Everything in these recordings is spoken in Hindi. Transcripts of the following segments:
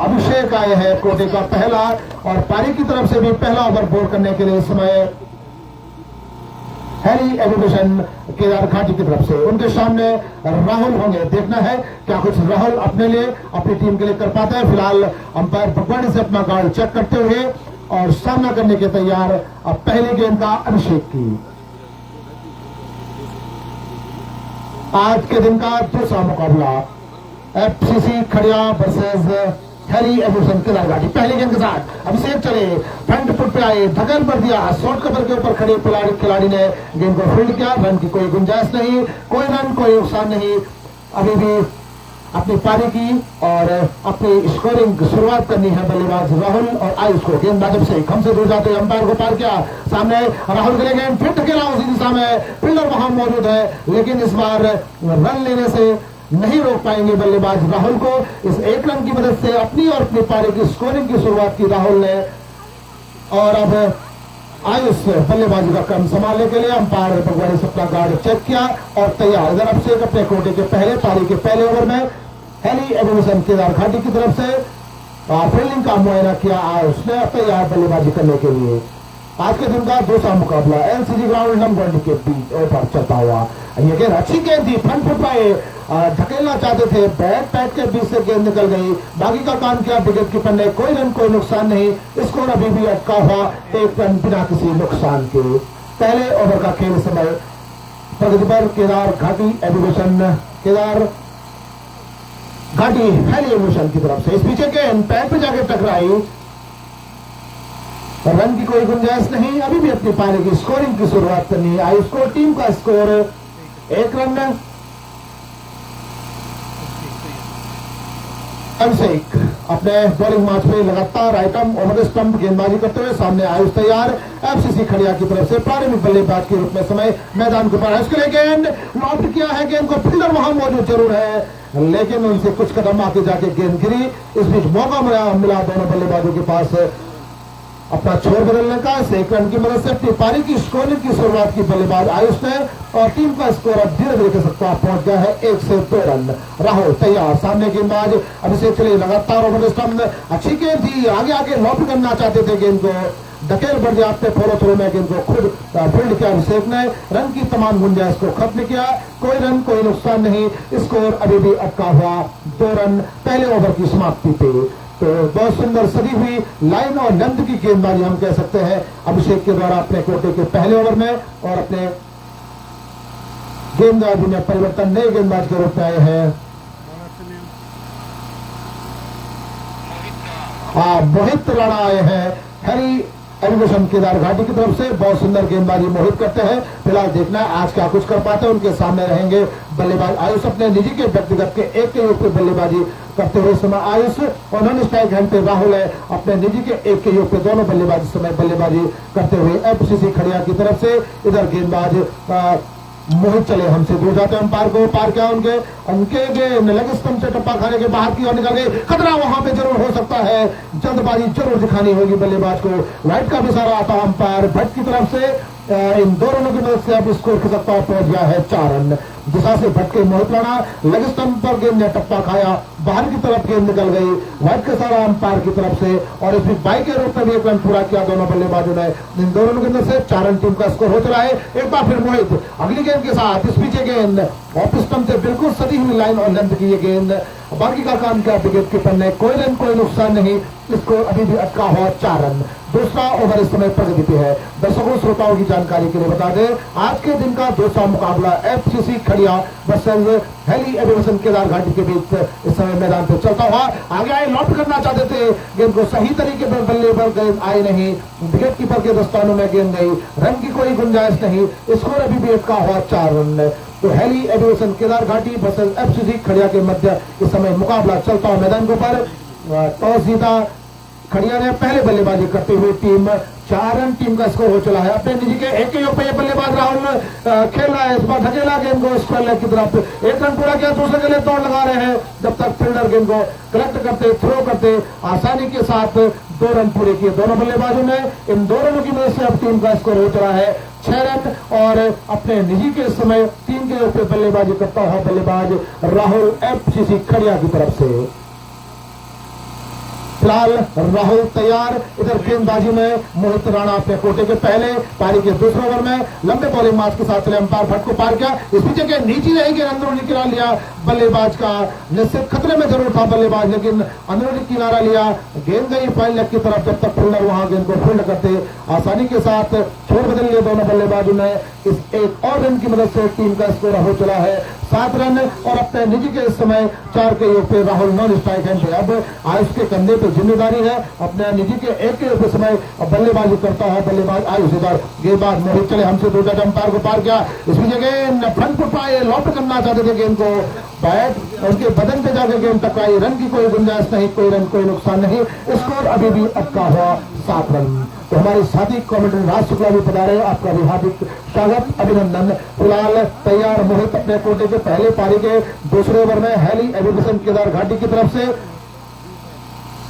अभिषेक आए हैं कोटे का पहला और पारी की तरफ से भी पहला ओवर बोल करने के लिए इस समय हैरी एजुकेशन केदार घाटी की तरफ से उनके सामने राहुल होंगे। देखना है क्या कुछ राहुल अपने लिए अपनी टीम के लिए कर पाते हैं। फिलहाल अंपायर भगवान से अपना गार्ड चेक करते हुए और सामना करने के तैयार अब पहले गेंद का अभिषेक की। आज के दिन का दूसरा मुकाबला एफसीसी खड़िया वर्सेस हैरी एजुकेशन केदार घाटी। पहले गेंद के साथ अभिषेक चले, फ्रंट फुट पे आए, धकेल पर दिया, शॉर्ट कवर के ऊपर खड़े खिलाड़ी ने गेंद को फील्ड किया। रन की कोई गुंजाइश नहीं, कोई रन कोई नुकसान नहीं। अभी भी अपनी पारी की और अपनी स्कोरिंग की शुरुआत करनी है बल्लेबाज राहुल और आयुष को। गेंदबाज अभिषेक हमसे दूर जाते अंपायर को पार किया, सामने राहुल के लिए गेंद फिर धकेला उसी दिशा में, फील्डर वहां मौजूद है लेकिन इस बार रन लेने से नहीं रोक पाएंगे बल्लेबाज राहुल को। इस एक रन की मदद से अपनी और अपनी पारी की स्कोरिंग की शुरुआत की राहुल ने और अब आयुष बल्लेबाजी का क्रम संभालने के लिए अंपायर भगवानी से अपना गार्ड चेक किया और तैयार। इधर अभिषेक अपने कोटे के पहले पारी के पहले ओवर में हैरी एजुकेशन केदार घाटी की तरफ से फील्डिंग का मुआयना किया आयुष ने तैयार बल्लेबाजी करने के लिए। आज के दिन का दूसरा मुकाबला एलसीजी ग्राउंड नंबर के बीच ओवर चलता हुआ। ये गेंद अच्छी गेंद थी, फ्रंट फुट पाए, धकेलना चाहते थे, बैक पैड के बीच से गेंद निकल गई। बाकी का काम किया विकेट कीपर ने, कोई रन कोई नुकसान नहीं। स्कोर अभी भी अटका हुआ, एक रन बिना किसी नुकसान के। पहले ओवर का खेल समय प्रगति पर केदार घाटी एजुकेशन केदार घाटी हैरी एजुकेशन की तरफ से इस पीछे गेंद पैड पे जाके टकराई, रन की कोई गुंजाइश नहीं। अभी भी अपनी पारी की स्कोरिंग की शुरुआत करनी है आयुष को। टीम का स्कोर 1 रन। अभिषेक अपने बॉलिंग मैच में लगातार आइटम ओवर स्टंप गेंदबाजी करते हुए सामने आयुष तैयार। एफसीसी खड़िया की तरफ से प्रारंभिक बल्लेबाज के रूप में समय मैदान के ऊपर उसके लिए गेंद लॉफ्ट किया है। गेंद को फील्डर वहां मौजूद जरूर है लेकिन उनसे कुछ कदम आगे जाके गेंद गिरी। इस बीच मौका मिला दोनों बल्लेबाजों के पास अपना छोर बदलने का। इस एक रन की मदद से अपनी पारी की स्कोरिंग की शुरुआत की बल्लेबाज आयुष ने और टीम का स्कोर अब धीरे धीरे कह सकता पहुंच गया है 1 से 2 रन। राहुल तैयार, सामने गेंदबाज अभिषेक चले, लगातार ओवर स्टंप अच्छी गेंद थी, आगे आगे लॉफ्ट करना चाहते थे, गेंद को धकेल बढ़ गया अपने फॉलो थ्रो में, गेंद को खुद फील्ड किया अभिषेक ने। रन की तमाम गुंजाइश को खत्म किया, कोई रन कोई नुकसान नहीं। स्कोर अभी भी अटका हुआ 2 रन पहले ओवर की समाप्ति पे। तो बहुत सुंदर सदी हुई लाइन और लेंथ की गेंदबाजी हम कह सकते हैं अभिषेक के द्वारा अपने कोटे के पहले ओवर में। और अपने गेंदबाजी में परिवर्तन, नए गेंदबाज के रूप में आए हैं मोहित राणा आए हैं हैरी एजुकेशन केदार घाटी की तरफ से। बहुत सुंदर गेंदबाजी मोहित करते हैं। फिलहाल देखना है आज क्या कुछ कर पाते हैं। उनके सामने रहेंगे बल्लेबाज आयुष अपने निजी के व्यक्तिगत के एक के योग पे बल्लेबाजी करते हुए समय आयुष और नॉन स्ट्राइक हैंड पे राहुल है अपने निजी के एक के योग पे दोनों बल्लेबाजी समय बल्लेबाजी करते हुए एफसीसी खड़िया की तरफ से। इधर गेंदबाज मोहित चले, हमसे दूर जाते हैं अंपायर को पार किया उनके गेंद लगे स्टंप से टप्पा खाने के बाहर की ओर निकल गई। खतरा वहां पे जरूर हो सकता है, जल्दबाजी जरूर दिखानी होगी बल्लेबाज को। राइट का भी इशारा आता अंपायर भट्ट की तरफ से। इन दो रनों की मदद से अब स्कोर की सत्ता पहुंच गया है 4 रन। दिशा से भटके मोहित राणा, लेग स्टंप पर गेंद ने टप्पा खाया, बाहर की तरफ गेंद निकल गई। वाइट का सारा अंपायर की तरफ से और इस बाई के रूप में भी 1 रन पूरा किया दोनों बल्लेबाजों ने। इन दो रनों की मदद से 4 रन टीम का स्कोर हो चला है। एक बार फिर मोहित अगली गेंद के साथ इस पीछे गेंद ऑफ स्टंप से बिल्कुल सदी हुई लाइन और लेंथ की ये गेंद, बाकी का काम किया विकेट कीपर ने, कोई रन कोई नुकसान नहीं। इसको अभी भी अटका हुआ 4 रन। दूसरा ओवर इस समय प्रगति पे है। दर्शकों श्रोताओं की जानकारी के लिए बता दें आज के दिन का दूसरा मुकाबला एफसीसी खड़िया वर्सेस हैरी एजुकेशन केदार घाटी के बीच इस समय मैदान पे चलता हुआ। आगे आए लॉफ्ट करना चाहते थे, गेंद को सही तरीके पर बल्ले पर गेंद आई नहीं, विकेट कीपर के दस्तानों में गेंद गई, रन की कोई गुंजाइश नहीं। स्कोर अभी भी अटका हुआ 4 रन। तो हैरी एजुकेशन केदार घाटी वर्सेस एफसीसी खड़िया के मध्य इस समय मुकाबला चलता हुआ मैदान के ऊपर। टॉस जीता खड़िया ने, पहले बल्लेबाजी करते हुए टीम 4 रन टीम का स्कोर हो चला है। अपने निजी के एक के योग पे बल्लेबाज राहुल खेल रहा है, इस बार धकेला गेंद को स्क्वायर लेग की तरफ, 1 रन पूरा किया, दूसरे के लिए दौड़ लगा रहे हैं जब तक फील्डर गेंद को कलेक्ट करते थ्रो करते आसानी के साथ 2 रन पूरे किए दोनों बल्लेबाजों ने। इन 2 रनों की मदद से अब टीम का स्कोर हो चला है 6 रन और अपने निजी के समय 3 के ऊपर बल्लेबाजी करता हुआ बल्लेबाज राहुल एफसीसी खड़िया की तरफ से। फिलहाल राहुल तैयार। इधर गेंदबाजी में मोहित राणा अपने कोटे के पहले पारी के दूसरे ओवर में लंबे बॉलिंग मार्च के साथ चले, अंपायर भट्ट को पार किया। इस बीच के नीचे रहेंगे, अंदरूनी किनारा लिया बल्लेबाज का, निश्चित खतरे में जरूर था बल्लेबाज, लेकिन अंदरूनी किनारा लिया। गेंद गई फाइन लेग की तरफ, जब तक फील्डर वहां गेंद को फील्ड करते आसानी के साथ छोड़ बदल लिए दोनों बल्लेबाजों ने। इस एक और रन की मदद से टीम का स्कोर हो चला है 7 रन और अपने निजी के इस समय 4 के योग पे राहुल नॉन स्ट्राइक है। अब आयुष के कंधे पे जिम्मेदारी है, अपने निजी के 1 के योग पे समय बल्लेबाजी करता है बल्लेबाज आयुष। इधर गेंदबाज मोहित चले, हमसे दूर अंपायर को पार किया। इसमें गेंद फ्रंट फुट पाए, लॉफ्ट करना चाहते थे गेंद को, बैट उनके बदन पे जाकर गेंद टकराई। रन की कोई गुंजाइश नहीं, कोई रन कोई नुकसान नहीं, स्कोर अभी भी अटका हुआ 7 रन। तो हमारे साथी कमेंटेटर राज शुक्ला भी बता रहे हैं, आपका भी हार्दिक स्वागत, अभिनंदन। फिलहाल तैयार मोहित अपने कोटे के पहले पारी के दूसरे ओवर में हेली एजुकेशन केदार घाटी की तरफ से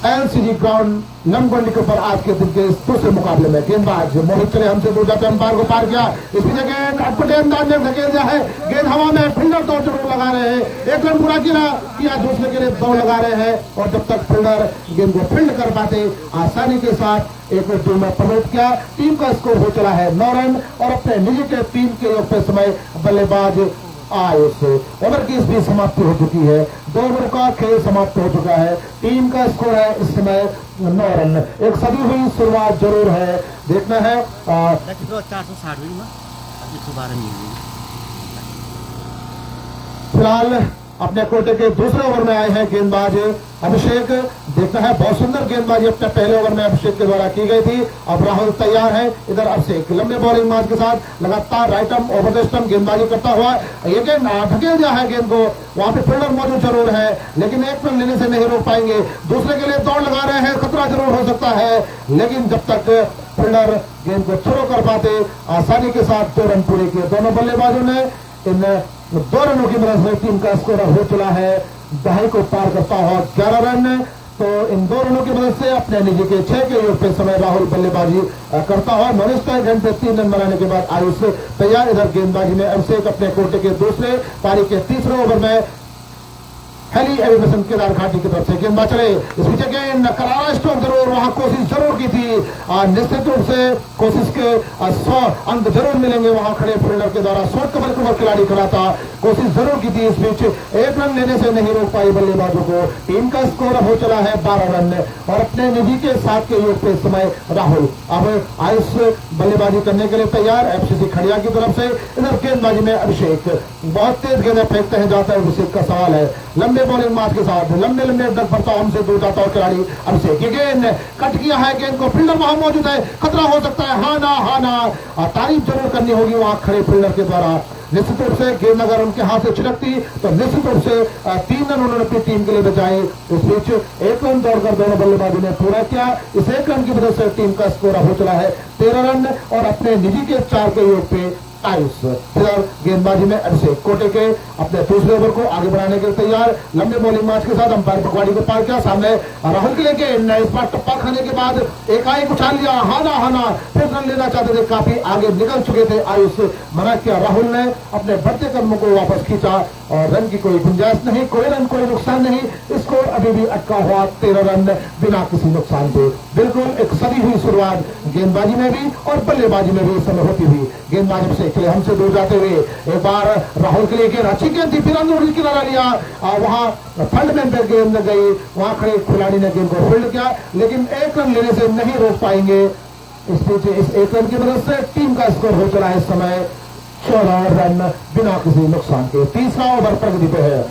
एलसीजी ग्राउंड लमगोंडी के ऊपर आज के दिन के दूसरे मुकाबले में गेंदबाज मोहित चले, हमसे दूर जाते अंपायर को पार किया। इस बीच गेंद अटपटे अंदाज में धकेल दिया है, गेंद हवा में, फील्डर दौड़ जरूर लगा रहे हैं, 1 रन पूरा किया, दूसरे के लिए दौड़ लगा रहे हैं। और जब तक फील्डर गेंद को फील्ड कर पाते आसानी के साथ 1 रन में प्रमोट किया। टीम का स्कोर हो चला है 9 रन और अपने निजी के 3 के योग पे समय बल्लेबाज आयुष। ओवर की भी समाप्ति हो चुकी है, 2 ओवर का खेल समाप्त हो चुका है। टीम का स्कोर है इस समय 9 रन। एक सदी हुई शुरुआत जरूर है, देखना है 460 फिलहाल अपने कोटे के दूसरे ओवर में आए हैं गेंदबाज अभिषेक। देखना है, बहुत सुंदर गेंदबाजी अपने पहले ओवर में अभिषेक के द्वारा की गई थी। अब राहुल तैयार है, इधर अभिषेक लंबे बॉलिंग मार्च के साथ लगातार right arm over the stump गेंदबाजी करता हुआ। ये गेंद ढकेल दिया है गेंद को, वहां पे फील्डर मौजूद जरूर है, लेकिन 1 रन लेने से नहीं रोक पाएंगे। दूसरे के लिए दौड़ लगा रहे हैं, खतरा जरूर हो सकता है, लेकिन जब तक फील्डर गेंद को थ्रो कर पाते आसानी के साथ 2 रन पूरे किए दोनों बल्लेबाजों ने। इन 2 रनों की मदद से टीम का स्कोर हो चला है दहाई को पार करता हुआ 11 रन। तो इन 2 रनों की मदद से अपने निजी के 6 के योग पे समय राहुल बल्लेबाजी करता हुआ। नॉन स्ट्राइक रन पे 3 रन बनाने के बाद आयुष तैयार। इधर गेंदबाजी में अभिषेक अपने कोटे के दूसरे पारी के तीसरे ओवर में हेली एजुकेशन केदार घाटी की तरफ से गेंदबाज चले। इस बीच गेंद करारा स्ट्रोक जरूर, वहां कोशिश जरूर की थी, निश्चित रूप से कोशिश के 100 अंक जरूर मिलेंगे वहां खड़े फील्डर के द्वारा। शॉर्ट कवर कवर खिलाड़ी खड़ा था, कोशिश जरूर की थी, इस बीच 1 रन लेने से नहीं रोक पाई बल्लेबाजों को। टीम का स्कोर हो चला है 12 रन और अपने निजी के 7 के योग पे समय राहुल। अब आयुष बल्लेबाजी करने के लिए तैयार एफसीसी खड़िया की तरफ से। इधर गेंदबाजी में अभिषेक बहुत तेज गेंदें फेंकते हैं, जाता है अभिषेक का सवाल है। लंबे बॉलिंग मार्च के साथ लंबे लंबे डग भरता हमसे दूर जाता हुआ खिलाड़ी अभिषेक। ये गेंद कट किया है, गेंद को फील्डर वहां मौजूद है, खतरा हो सकता है, हाँ ना तारीफ जरूर करनी होगी वहां खड़े फील्डर के द्वारा। निश्चित रूप से गेंद अगर उनके हाथ से छिड़कती तो निश्चित रूप से 3 रन उन्होंने अपनी टीम के लिए बचाए। इस बीच 1 रन दौड़कर दोनों बल्लेबाजों ने पूरा किया। इस 1 रन की वजह से टीम का स्कोर हो चला है 13 रन और अपने निजी के 4 के योग पे आयुष। फिलहाल गेंदबाजी में अभिषेक कोटे के अपने दूसरे ओवर को आगे बढ़ाने के लिए तैयार। लंबे बॉलिंग मार्च के साथ अंपायर पकवाड़ी को पार किया। सामने राहुल के लिए इस बार टप्पा खाने के बाद एकाएक उछाल लिया, हाना फिर रन लेना चाहते थे, काफी आगे निकल चुके थे आयुष। मना किया राहुल ने, अपने बढ़ते कदमों को वापस खींचा और रन की कोई गुंजाइश नहीं, कोई रन कोई नुकसान नहीं। स्कोर अभी भी अटका हुआ 13 रन बिना किसी नुकसान के। बिल्कुल एक सदी हुई शुरुआत गेंदबाजी में भी और बल्लेबाजी में भी इस समय होती हुई। गेंदबाजी से चले, हमसे दूर जाते हुए एक बार राहुल के लिए गेंद अच्छी गेंद थी, फिर अंदर किनारा लिया, वहां फंड में गेंद गई, वहां खड़े खिलाड़ी ने गेंद को फील्ड किया, लेकिन 1 रन लेने से नहीं रोक पाएंगे। इस बीच इस 1 रन की मदद से टीम का स्कोर हो चला है इस समय 14 रन बिना किसी नुकसान के। तीसरा ओवर प्रगति पे है।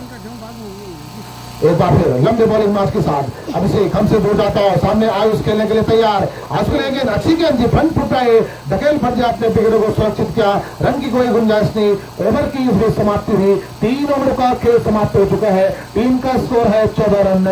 एक बार फिर लंबे बॉलिंग मार्च के साथ अभिषेक हमसे दूर जाता है, सामने आयुष खेलने के लिए तैयार। आयुष के लिए गेंद अच्छी गेंद थी, फ्रंट फुट आए, धकेल फट जाए, अपने विकेटों को सुरक्षित किया, रन की कोई गुंजाइश नहीं। ओवर की इसमें समाप्ति हुई, 3 ओवर का खेल समाप्त हो चुका है। टीम का स्कोर है 14 रन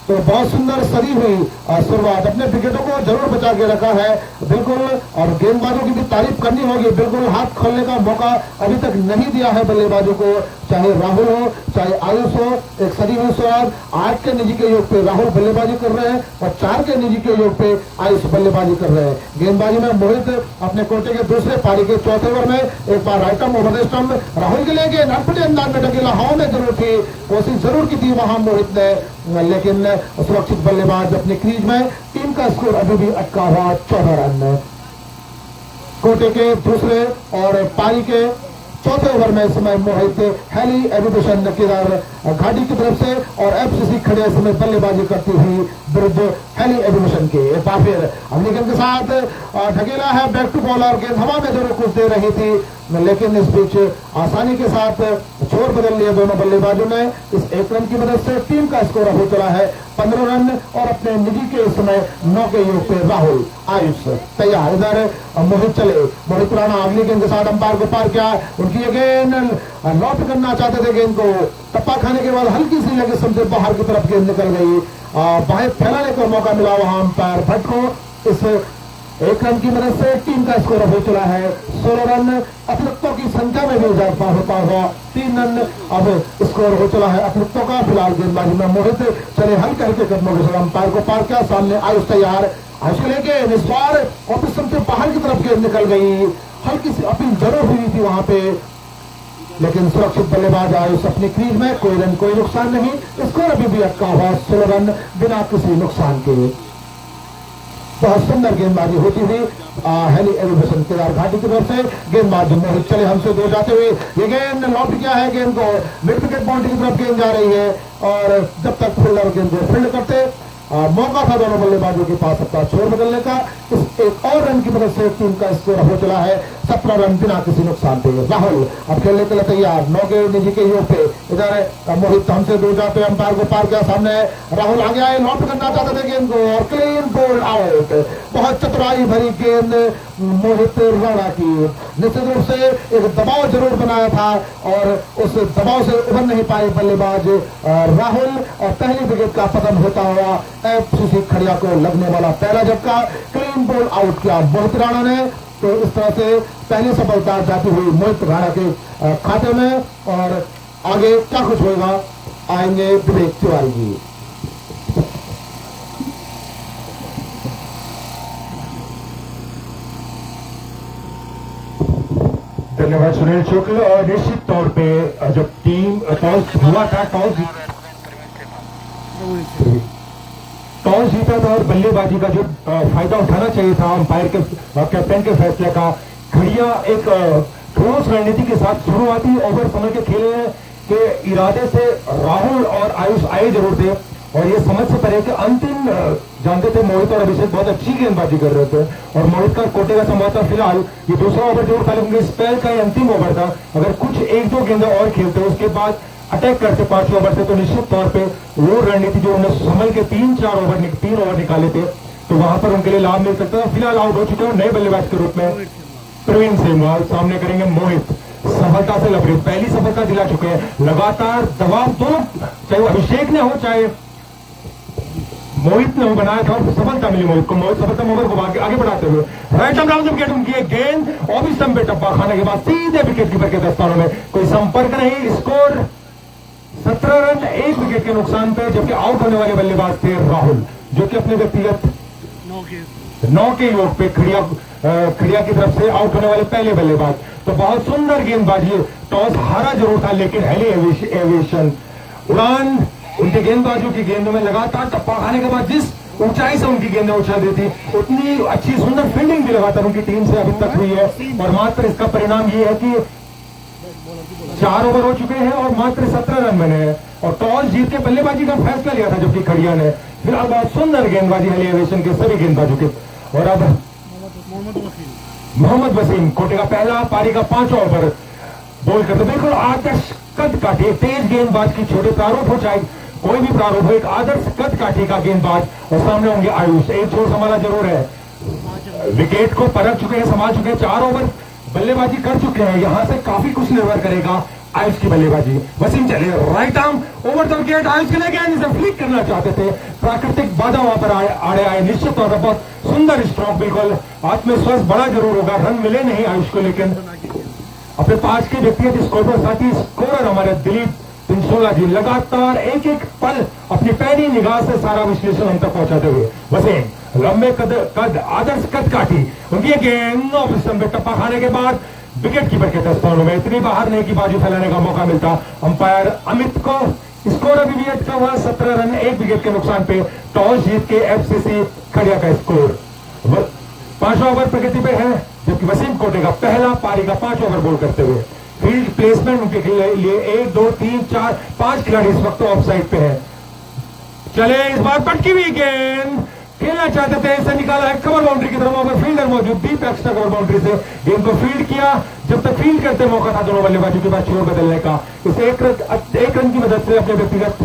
तो बहुत सुंदर सदी हुई शुरुआत, अपने विकेटों को जरूर बचा के रखा है बिल्कुल, और गेंदबाजों की भी तारीफ करनी होगी, बिल्कुल हाथ खोलने का मौका अभी तक नहीं दिया है बल्लेबाजों को, चाहे राहुल हो चाहे आयुष हो। एक सदी हुई शुरुआत, 8 के निजी के योग पे राहुल बल्लेबाजी कर रहे हैं और 4 के निजी के योग पे आयुष बल्लेबाजी कर रहे हैं। गेंदबाजी में मोहित अपने कोटे के दूसरे पारी के चौथे ओवर में एक बार right arm over the stump Rahul के लिए गेंद अटपटे अंदाज में ढकेला, हवा में जरूर थी, कोशिश जरूर की थी वहां मोहित ने, लेकिन सुरक्षित बल्लेबाज अपनी क्रीज में। टीम का स्कोर अभी भी अटका हुआ 14 रन। कोटे के दूसरे और पारी के चौथे ओवर में इस समय मोहित हेली एजुकेशन केदार घाटी की तरफ से और एफसीसी खड़े समय बल्लेबाजी करती हुई विरुद्ध हेली एजुकेशन के। एक बार फिर अगली गेंद के साथ ढकेला है बैक टू बॉलर, गेंद हवा में जरूर कुछ दे रही थी, लेकिन इस बीच आसानी के साथ छोर बदल लिए दोनों बल्लेबाजों ने। इस 1 रन की मदद से टीम का स्कोर हो चला है 15 रन और अपने निजी के इस समय 9 के योग पे राहुल आयुष तैयार। इधर मोहित चले, मोहित राणा अगली गेंद के साथ अंपायर को पार किया, उनकी ये गेंद लॉट करना चाहते थे, गेंद को टप्पा खाने के बाद हल्की सी लगे समझे बाहर की तरफ गेंद निकल गई, बाहें फैलाने का मौका मिला वहां अंपायर भट्ट को। इस 1 रन की मदद से टीम का स्कोर हो चला है 16 रन, अतिरिक्तों की संख्या में भी इजाफा होता हुआ 3 रन अब स्कोर हो चला है अतिरिक्तों का। फिलहाल गेंदबाजी में मोहित चले हल्के हल्के कदमों के साथ अंपायर को पार किया, सामने आयुष तैयार, आयुष को लेके इस बार ऑफिस से बाहर की तरफ गेंद निकल गई, हल्की सी अपील जरूर हुई थी वहां पे, लेकिन सुरक्षित बल्लेबाज आयुष अपनी क्रीज में, कोई रन कोई नुकसान नहीं, स्कोर अभी भी अटका हुआ 16 रन बिना किसी नुकसान के। बहुत सुंदर गेंदबाजी होती हुई हेली एलिवेशन केदार घाटी की तरफ से गेंदबाज मोहित चले हमसे दूर जाते हुए, ये गेंद लॉट किया है, गेंद को मिड विकेट बाउंड्री की तरफ गेंद जा रही है, और जब तक फील्डर गेंद को फील्ड करते मौका था दोनों बल्लेबाजों के पास अपना छोर बदलने का। इस एक और रन की मदद से टीम का स्कोर हो चला है 17 रन बिना किसी नुकसान पे। राहुल अब खेलने के लिए तैयार, 9 के निजी के योग पे, इधर मोहित हमसे दूर जाते हुए अंपायर को पार किया, सामने राहुल आगे आए, लॉट करना चाहते थे गेंद को और क्लीन बोल्ड आउट। बहुत चतुराई भरी गेंद मोहित राणा की, निश्चित रूप से एक दबाव जरूर बनाया था और उस दबाव से उभर नहीं पाए बल्लेबाज राहुल, और पहली विकेट का पतन होता हुआ एफसीसी खड़िया को लगने वाला पहला झटका, क्लीन बोल्ड आउट किया मोहित राणा ने। तो इस तरह से पहली सफलता जाती हुई मोहित राणा के खाते में, और आगे क्या कुछ होगा आएंगे विवेक तिवारी जी। धन्यवाद सुनील शुक्ल। और निश्चित तौर पे जब टीम टॉस हुआ था, टॉस जीता था और बल्लेबाजी का जो फायदा उठाना चाहिए था अंपायर के कैप्टन के फैसले का, खड़िया एक ठोस रणनीति के साथ शुरुआती ओवर समझ के खेलने के इरादे से राहुल और आयुष आए जरूर थे, और ये समझ से परे कि अंतिम जानते थे मोहित और अभिषेक बहुत अच्छी गेंदबाजी कर रहे थे, और मोहित का कोटे का संभव था। फिलहाल ये दूसरा ओवर जरूर था, लेकिन स्पेल का ये अंतिम ओवर था, अगर कुछ 1-2 गेंदें और खेलते उसके बाद अटैक करते 5 ओवर से, तो निश्चित तौर पे वो रणनीति जो उन्होंने संभल के 3 ओवर निकाले थे, तो वहां पर उनके लिए लाभ मिल सकता था। फिलहाल आउट हो चुके हैं नए बल्लेबाज के रूप में प्रवीण सेमवाल, सामने करेंगे मोहित। सफलता से लबरेज, पहली सफलता दिला चुके हैं, लगातार दबाव दोनों, चाहे वो अभिषेक ने हो चाहे मोहित ने वो बनाया था, और सफलता मिली मोहित को। मोहित सफलता ओवर को आगे बढ़ाते हुए राइट आर्म राउंड विकेट उनकी एक गेंद और भी स्टंप पे टप्पा खाने के बाद सीधे विकेट कीपर के दस्तानों में, कोई संपर्क नहीं। स्कोर 17 रन 1 विकेट के नुकसान पे, जबकि आउट होने वाले बल्लेबाज थे राहुल, जो कि अपने व्यक्तिगत 9 के योग पे खड़िया की तरफ से आउट होने वाले पहले बल्लेबाज। तो बहुत सुंदर गेंदबाजी, टॉस हारा जरूर था, लेकिन हेली एविएशन उड़ान उनके गेंदबाजों की गेंदों में लगातार टप्पा खाने के बाद जिस ऊंचाई से उनकी गेंदें उछाल देती, उतनी अच्छी सुंदर फील्डिंग भी लगातार उनकी टीम से अभी तक हुई है, और मात्र इसका परिणाम ये है कि 4 ओवर हो चुके हैं और मात्र 17 रन बने हैं, और टॉस जीत के बल्लेबाजी का फैसला लिया था जबकि खड़िया ने। फिलहाल बहुत सुंदर गेंदबाजी हेली एविएशन के सभी गेंदबाजों के। और अब मोहम्मद वसीम, कोटे का पहला पारी का 5वां ओवर बोल करते, बिल्कुल आदर्श कद काठी, तेज गेंदबाज की छोटे प्रारूप हो, चाहे कोई भी प्रारूप हो, एक आदर्श कद काठी का गेंदबाज, और सामने होंगे आयुष। एक छोर संभाला जरूर है, विकेट को परख चुके हैं, संभाल चुके हैं, 4 ओवर बल्लेबाजी कर चुके हैं। यहां से काफी कुछ निर्भर करेगा आयुष की बल्लेबाजी। वसीम चले right arm over the wicket. Ayush के लिए इसे फ्लिक करना चाहते थे, प्राकृतिक बाधा वहां पर आड़े आए। निश्चित तौर पर बहुत सुंदर स्ट्रोक, बिल्कुल आत्मविश्वास बड़ा जरूर होगा। रन मिले नहीं आयुष को, लेकिन अपने पास के व्यक्तिगत स्कोर पर साथी स्कोरर हमारे दिलीप पिंसोला जी लगातार एक एक पल अपनी पैनी निगाह से सारा विश्लेषण हम तक पहुंचाते हुए। वसीम लंबे कद आदर्श कद काटी, उनकी गेंद ऑफ स्टंप पे टप्पा खाने के बाद विकेट कीपर के दस्तानों में इतनी बाहर नहीं कि बाजू फैलाने का मौका मिलता। अंपायर अमित को स्कोर अभी भी अटका हुआ 17 रन 1 विकेट के नुकसान पे। टॉस जीत के एफसीसी खड़िया का स्कोर 5वां ओवर प्रगति पे है, जबकि वसीम कोटे का पहला पारी का 5 ओवर बॉल करते हुए। फील्ड प्लेसमेंट उनके लिए 1 2 3 4 5 खिलाड़ी इस वक्त ऑफ साइड पे है। चले इस बार पटकी हुई गेंद खेलना चाहते थे, इसे निकाला है कवर बाउंड्री की तरफ। वहां फील्डर मौजूद दीप एक्स्ट्रा कवर बाउंड्री से गेंद को फील्ड किया। जब तक फील्ड करते मौका था दोनों बल्लेबाजों के पास छोर बदलने का। इस एक रन की मदद से अपने व्यक्तिगत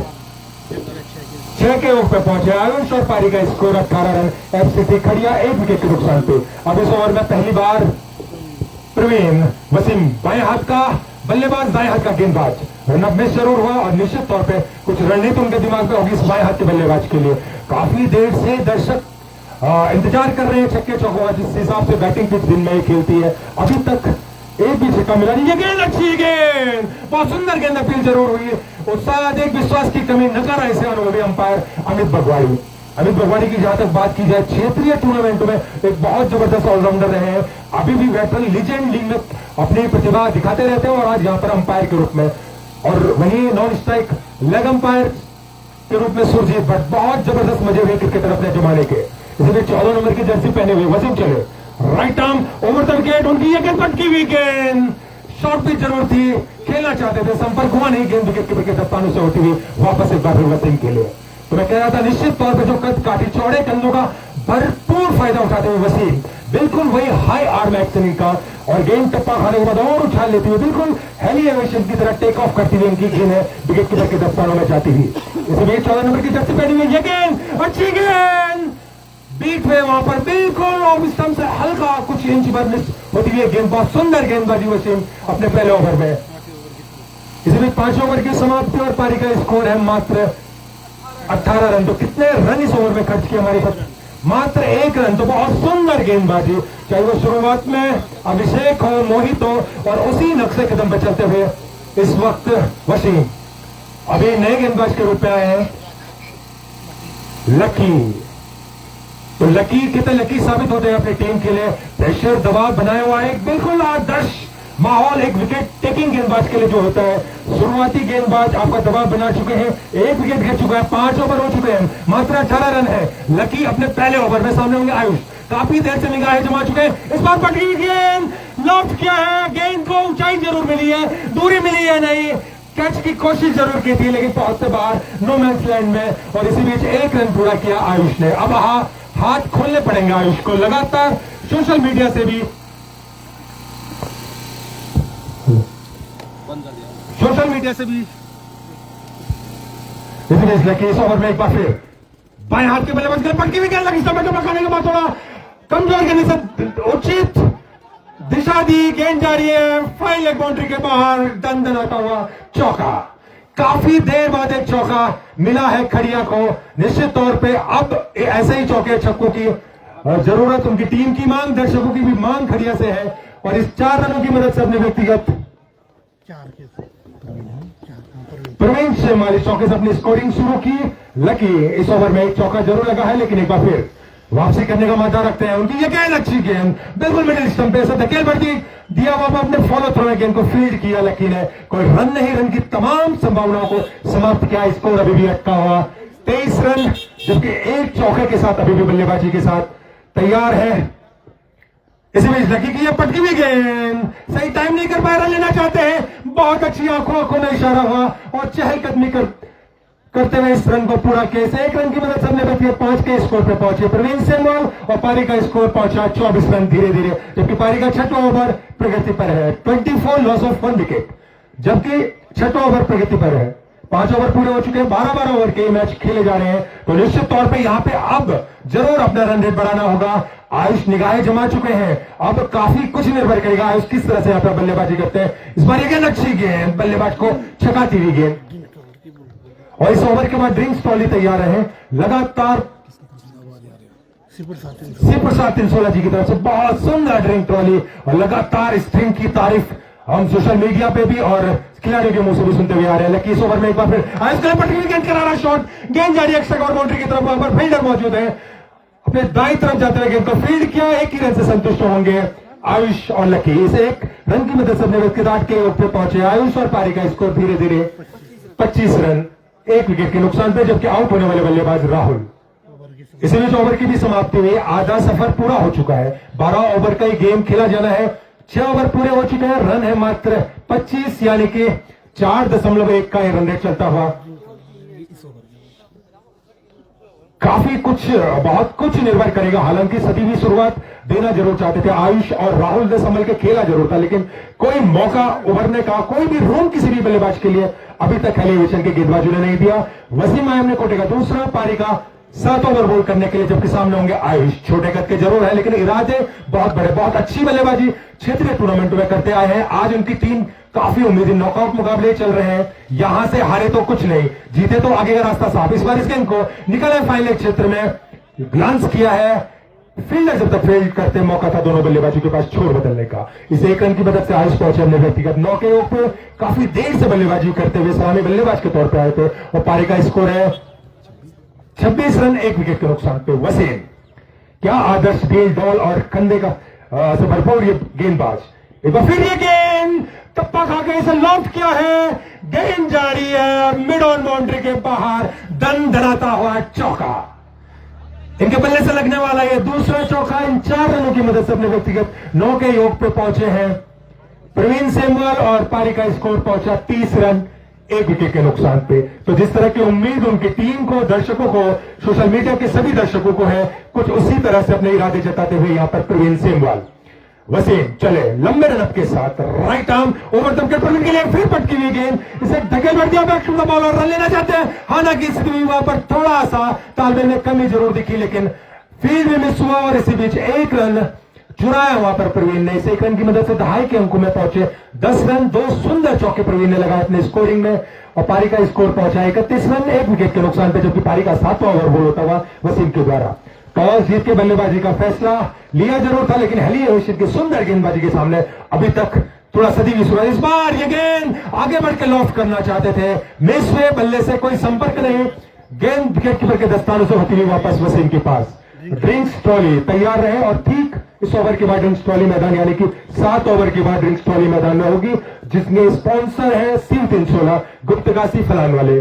6 के ओवर पे पहुंचे आयुष और पारी का स्कोर 18 रन। एफसीसी खड़िया 1 विकेट के नुकसान पे। अब इस ओवर में पहली बार प्रवीण वसीम बाएं हाथ का बल्लेबाज, दाएं हाथ का गेंदबाज। रनअप मिस जरूर हुआ और निश्चित तौर पे कुछ रणनीति उनके दिमाग में होगी इस बाएं हाथ के बल्लेबाज के लिए। काफी देर से दर्शक इंतजार कर रहे हैं छक्के चौकों का, जिस हिसाब से बैटिंग पिच दिन में ही खेलती है। अभी तक एक भी छक्का मिला नहीं। ये गेंद अच्छी गेंद, बहुत सुंदर गेंद अपील जरूर हुई। उत्साह एक विश्वास की कमी न कर ऐसे अनुभवी अंपायर अमित बगवाड़ी। अमित बगवाड़ी की जहां तक बात की जाए, क्षेत्रीय टूर्नामेंट में एक बहुत जबरदस्त ऑलराउंडर रहे हैं। अभी भी वेटरन लीजेंड लीग में अपनी प्रतिभा दिखाते रहते हैं और आज यहां पर अंपायर के रूप में, और वहीं नॉन स्ट्राइक लेग अंपायर के रूप में सुरजीत भट्ट। बहुत जबरदस्त मजे हुए क्रिकेटर अपने जमाने के। इसलिए 14 नंबर की जर्सी पहने हुए वसीम चले right arm over the wicket. उनकी ये गेंद पटकी हुई गेंद, शॉट भी जरूर थी, खेलना चाहते थे, संपर्क हुआ नहीं। गेंद विकेट कीपर के दस्तानों से होती हुई वापस एक बार फिर वसीम के लिए। तो मैं कह रहा था निश्चित तौर पर जो कद काटी चौड़े कंधों का भरपूर फायदा उठाते हुए वसीम बिल्कुल वही हाई आर्म एक्शन का, और गेंद टप्पा खाने के बाद और उछाल लेती हुई बिल्कुल हेली एविएशन की तरह टेक ऑफ करती हुई उनकी गेंद विकेट कीपर के दस्तानों में जाती हुई। इसलिए 14 नंबर की जर्सी पहनी हुई ये गेंद, अच्छी गेंद बीट में वहां पर बिल्कुल ऑफ स्टंप से हल्का कुछ इंच भर मिस होती हुई गेंद। बहुत सुंदर गेंदबाजी वसीम अपने पहले ओवर में। इसलिए 5 ओवर की समाप्ति और पारी का स्कोर है मात्र 18 रन। तो कितने रन इस ओवर में खर्च किए हमारे पास? मात्र 1 रन। तो बहुत सुंदर गेंदबाजी, चाहे वो शुरुआत में अभिषेक हो, मोहित हो, और उसी नक्शे कदम पर चलते हुए इस वक्त वसीम अभी नए गेंदबाज के रूप में आए हैं लकी। तो लकी कितने लकी साबित होते हैं अपनी टीम के लिए। प्रेशर दबाव बनाया हुआ है, एक बिल्कुल आदर्श माहौल एक विकेट टेकिंग गेंदबाज के लिए जो होता है। शुरुआती गेंदबाज आपका दबाव बना चुके हैं, 1 विकेट गिर चुका है, 5 ओवर हो चुके हैं, मात्र 18 रन है। लकी अपने पहले ओवर में सामने होंगे आयुष, काफी देर से निगाहें जमा चुके हैं। इस बार पटकी गेंद लॉफ्ट किया है, गेंद को ऊंचाई जरूर मिली है, दूरी मिली है नहीं, कैच की कोशिश जरूर की थी लेकिन पहुंचते बाहर नो मैंस लैंड में। और इसी बीच 1 रन पूरा किया आयुष ने। अब हाथ खोलने पड़ेंगे आयुष को। लगातार सोशल मीडिया से भी इस ओवर में एक बार फिर बाएं हाथ के बल्लेबाज के पटकी हुई गेंद लगी, खाने के बाद थोड़ा कमजोर करने से उचित दिशा दी, गेंद जा रही है फाइन लेग बाउंड्री के बाहर, दंदनाता हुआ चौका। काफी देर बाद एक चौका मिला है खड़िया को। निश्चित तौर पे अब ऐसे ही चौके छक्कों की जरूरत उनकी टीम की मांग, दर्शकों की भी मांग खड़िया से है। और इस 4 रनों की मदद से अपने व्यक्तिगत प्रवीण से हमारी चौके से अपनी स्कोरिंग शुरू की। लकी इस ओवर में एक चौका जरूर लगा है लेकिन एक बार फिर वापसी करने का मादा रखते हैं। उनकी ये गेंद अच्छी गेंद बिल्कुल मिडिल स्टंप पे धकेल बढ़ती दिया, वहां अपने फॉलो थ्रो में गेंद को फील्ड किया लकी ने। कोई रन नहीं, रन की तमाम संभावनाओं को समाप्त किया। स्कोर अभी भी अटका हुआ 23 रन, जबकि एक चौके के साथ अभी भी बल्लेबाजी के साथ तैयार है। इसी बीच लकी की यह पटकी हुई गेंद सही टाइम नहीं कर पाए, रन लेना चाहते हैं। बहुत अच्छी आंखों में इशारा हुआ और चहलकदमी करते हुए इस रन को पूरा किया। 1 रन की मदद से हमने व्यक्तिगत 5 के स्कोर पर पहुंचे प्रवीण सेमवाल, और पारी का स्कोर पहुंचा 24 रन धीरे धीरे, जबकि पारी का 6वां ओवर प्रगति पर है। 24 लॉस ऑफ 1 विकेट, जबकि 6वां ओवर प्रगति पर है। 5 ओवर पूरे हो चुके हैं, 12-12 ओवर के मैच खेले जा रहे हैं। तो निश्चित तौर पे यहां पे अब जरूर अपना रन रेट बढ़ाना होगा। आयुष निगाहें जमा चुके हैं, अब काफी कुछ निर्भर करेगा आयुष किस तरह से यहाँ पे बल्लेबाजी करते हैं। इस बार ये गेंद अच्छी गेंद, बल्लेबाज को छकाती हुई गेंद, और इस ओवर के बाद ड्रिंक्स ट्रॉली तैयार है। लगातार 0-7-3-16 जी की तरफ से बहुत सुंदर ड्रिंक ट्रॉली, और लगातार इस ड्रिंक की तारीफ हम सोशल मीडिया पे भी और खिलाड़ियों के मुंह से भी सुनते हुए आ रहे हैं। लेकिन इस ओवर में एक बार फिर आयुष का पटकी गेंद करा रहा शॉट, गेंद जा रही है एक्स्ट्रा कवर बाउंड्री की तरफ, वहां पर फील्डर मौजूद है, अपने दाईं तरफ जाते हुए गेंद को फील्ड किया। एक ही रन से संतुष्ट होंगे आयुष और लकी। इसे एक रन की मदद से अपने व्यक्तिगत 8 के योग पे पहुंचे आयुष, और पारी का स्कोर धीरे धीरे 25 रन 1 विकेट के नुकसान पे, जबकि आउट होने वाले बल्लेबाज राहुल। इसी बीच ओवर की भी समाप्ति हुई, आधा सफर पूरा हो चुका है। 12 ओवर का ही गेम खेला जाना है, 6 ओवर पूरे हो चुके हैं, रन है मात्र 25, यानी कि 4.1 का रन रेट चलता हुआ। काफी कुछ, बहुत कुछ निर्भर करेगा। हालांकि सदी भी शुरुआत देना जरूर चाहते थे आयुष, और राहुल ने संभल के खेला जरूर था, लेकिन कोई मौका उभरने का, कोई भी रूम किसी भी बल्लेबाज के लिए अभी तक एलिवेशन के गेंदबाजों ने नहीं दिया। वसीम आयम ने कोटे का दूसरा, पारी का 7 ओवर बॉल करने के लिए, जबकि सामने होंगे आयुष। छोटे कद के जरूर है, लेकिन इरादे बहुत बड़े, बहुत अच्छी बल्लेबाजी क्षेत्रीय टूर्नामेंट में करते आए हैं। आज उनकी टीम काफी उम्मीदें, नॉकआउट मुकाबले चल रहे हैं, यहां से हारे तो कुछ नहीं, जीते तो आगे का रास्ता साफ। इस बार इस गेंद को निकले फाइनल क्षेत्र में ग्लांस किया है, फील्डर जब तक फील्ड करते मौका था दोनों बल्लेबाजों के पास छोर बदलने का। इस 1 रन की मदद से आयुष पहुंचे अपने व्यक्तिगत 9 के योग पे, काफी देर से बल्लेबाजी करते हुए सलामी बल्लेबाज के तौर पर आए थे, और पारी का स्कोर है 26 रन 1 विकेट के नुकसान पे। वसीम, क्या आदर्श गेंद डॉल और कंधे का से भरपूर ये गेंदबाज, एक बार फिर ये गेंद टप्पा खा के इसे लॉफ्ट किया है, गेंद जा रही है मिड ऑन बाउंड्री के बाहर, दन धनाता हुआ चौका। इनके बल्ले से लगने वाला ये दूसरा चौका। इन 4 रनों की मदद से अपने व्यक्तिगत 9 के योग पे पहुंचे हैं प्रवीण सेमवाल, और पारी का स्कोर पहुंचा 30 रन 1 विकेट के नुकसान पे। तो जिस तरह की उम्मीद उनकी टीम को, दर्शकों को, सोशल मीडिया के सभी दर्शकों को है, कुछ उसी तरह से अपने इरादे जताते हुए यहां पर प्रवीण सेमवाल। वसीम चले लंबे रनअप के साथ, right arm over the wicket, Praveen के लिए फिर पटकी हुई गेंद, इसे ढकेल बढ़ दिया बैक टू द बॉल, और रन लेना चाहते हैं। हालांकि स्थिति में वहां पर थोड़ा सा तालमेल में कमी जरूर दिखी, लेकिन फील्ड में मिस हुआ, और इसी बीच 1 रन चुराया वहां पर प्रवीण ने। इस 1 रन की मदद से 2.5 के अंकों में पहुंचे। 10 रन, 2 सुंदर चौके प्रवीण ने लगाए अपने स्कोरिंग में, और पारी का स्कोर पहुंचा 31 रन 1 विकेट के नुकसान पे, जबकि पारी का 7वां ओवर बॉल होता हुआ वसीम के द्वारा। टॉस जीत के बल्लेबाजी का फैसला लिया जरूर था, लेकिन हेली एविशन की सुंदर गेंदबाजी के सामने अभी तक थोड़ा सदी भी शुरुआत। इस बार ये गेंद आगे बढ़ के लॉफ्ट करना चाहते थे, मिस हुए, बल्ले से कोई संपर्क नहीं, गेंद विकेट कीपर के दस्तानों से होती हुई वापस वसीम के पास। ड्रिंक्स ट्रॉली तैयार रहे, और ठीक इस ओवर के बाद ड्रिंक्स ट्रॉली मैदान, यानी कि 7 ओवर के बाद ड्रिंक्स ट्रॉली मैदान में होगी, जिसमें स्पॉन्सर है शिव 316 गुप्तकाशी फलान वाले।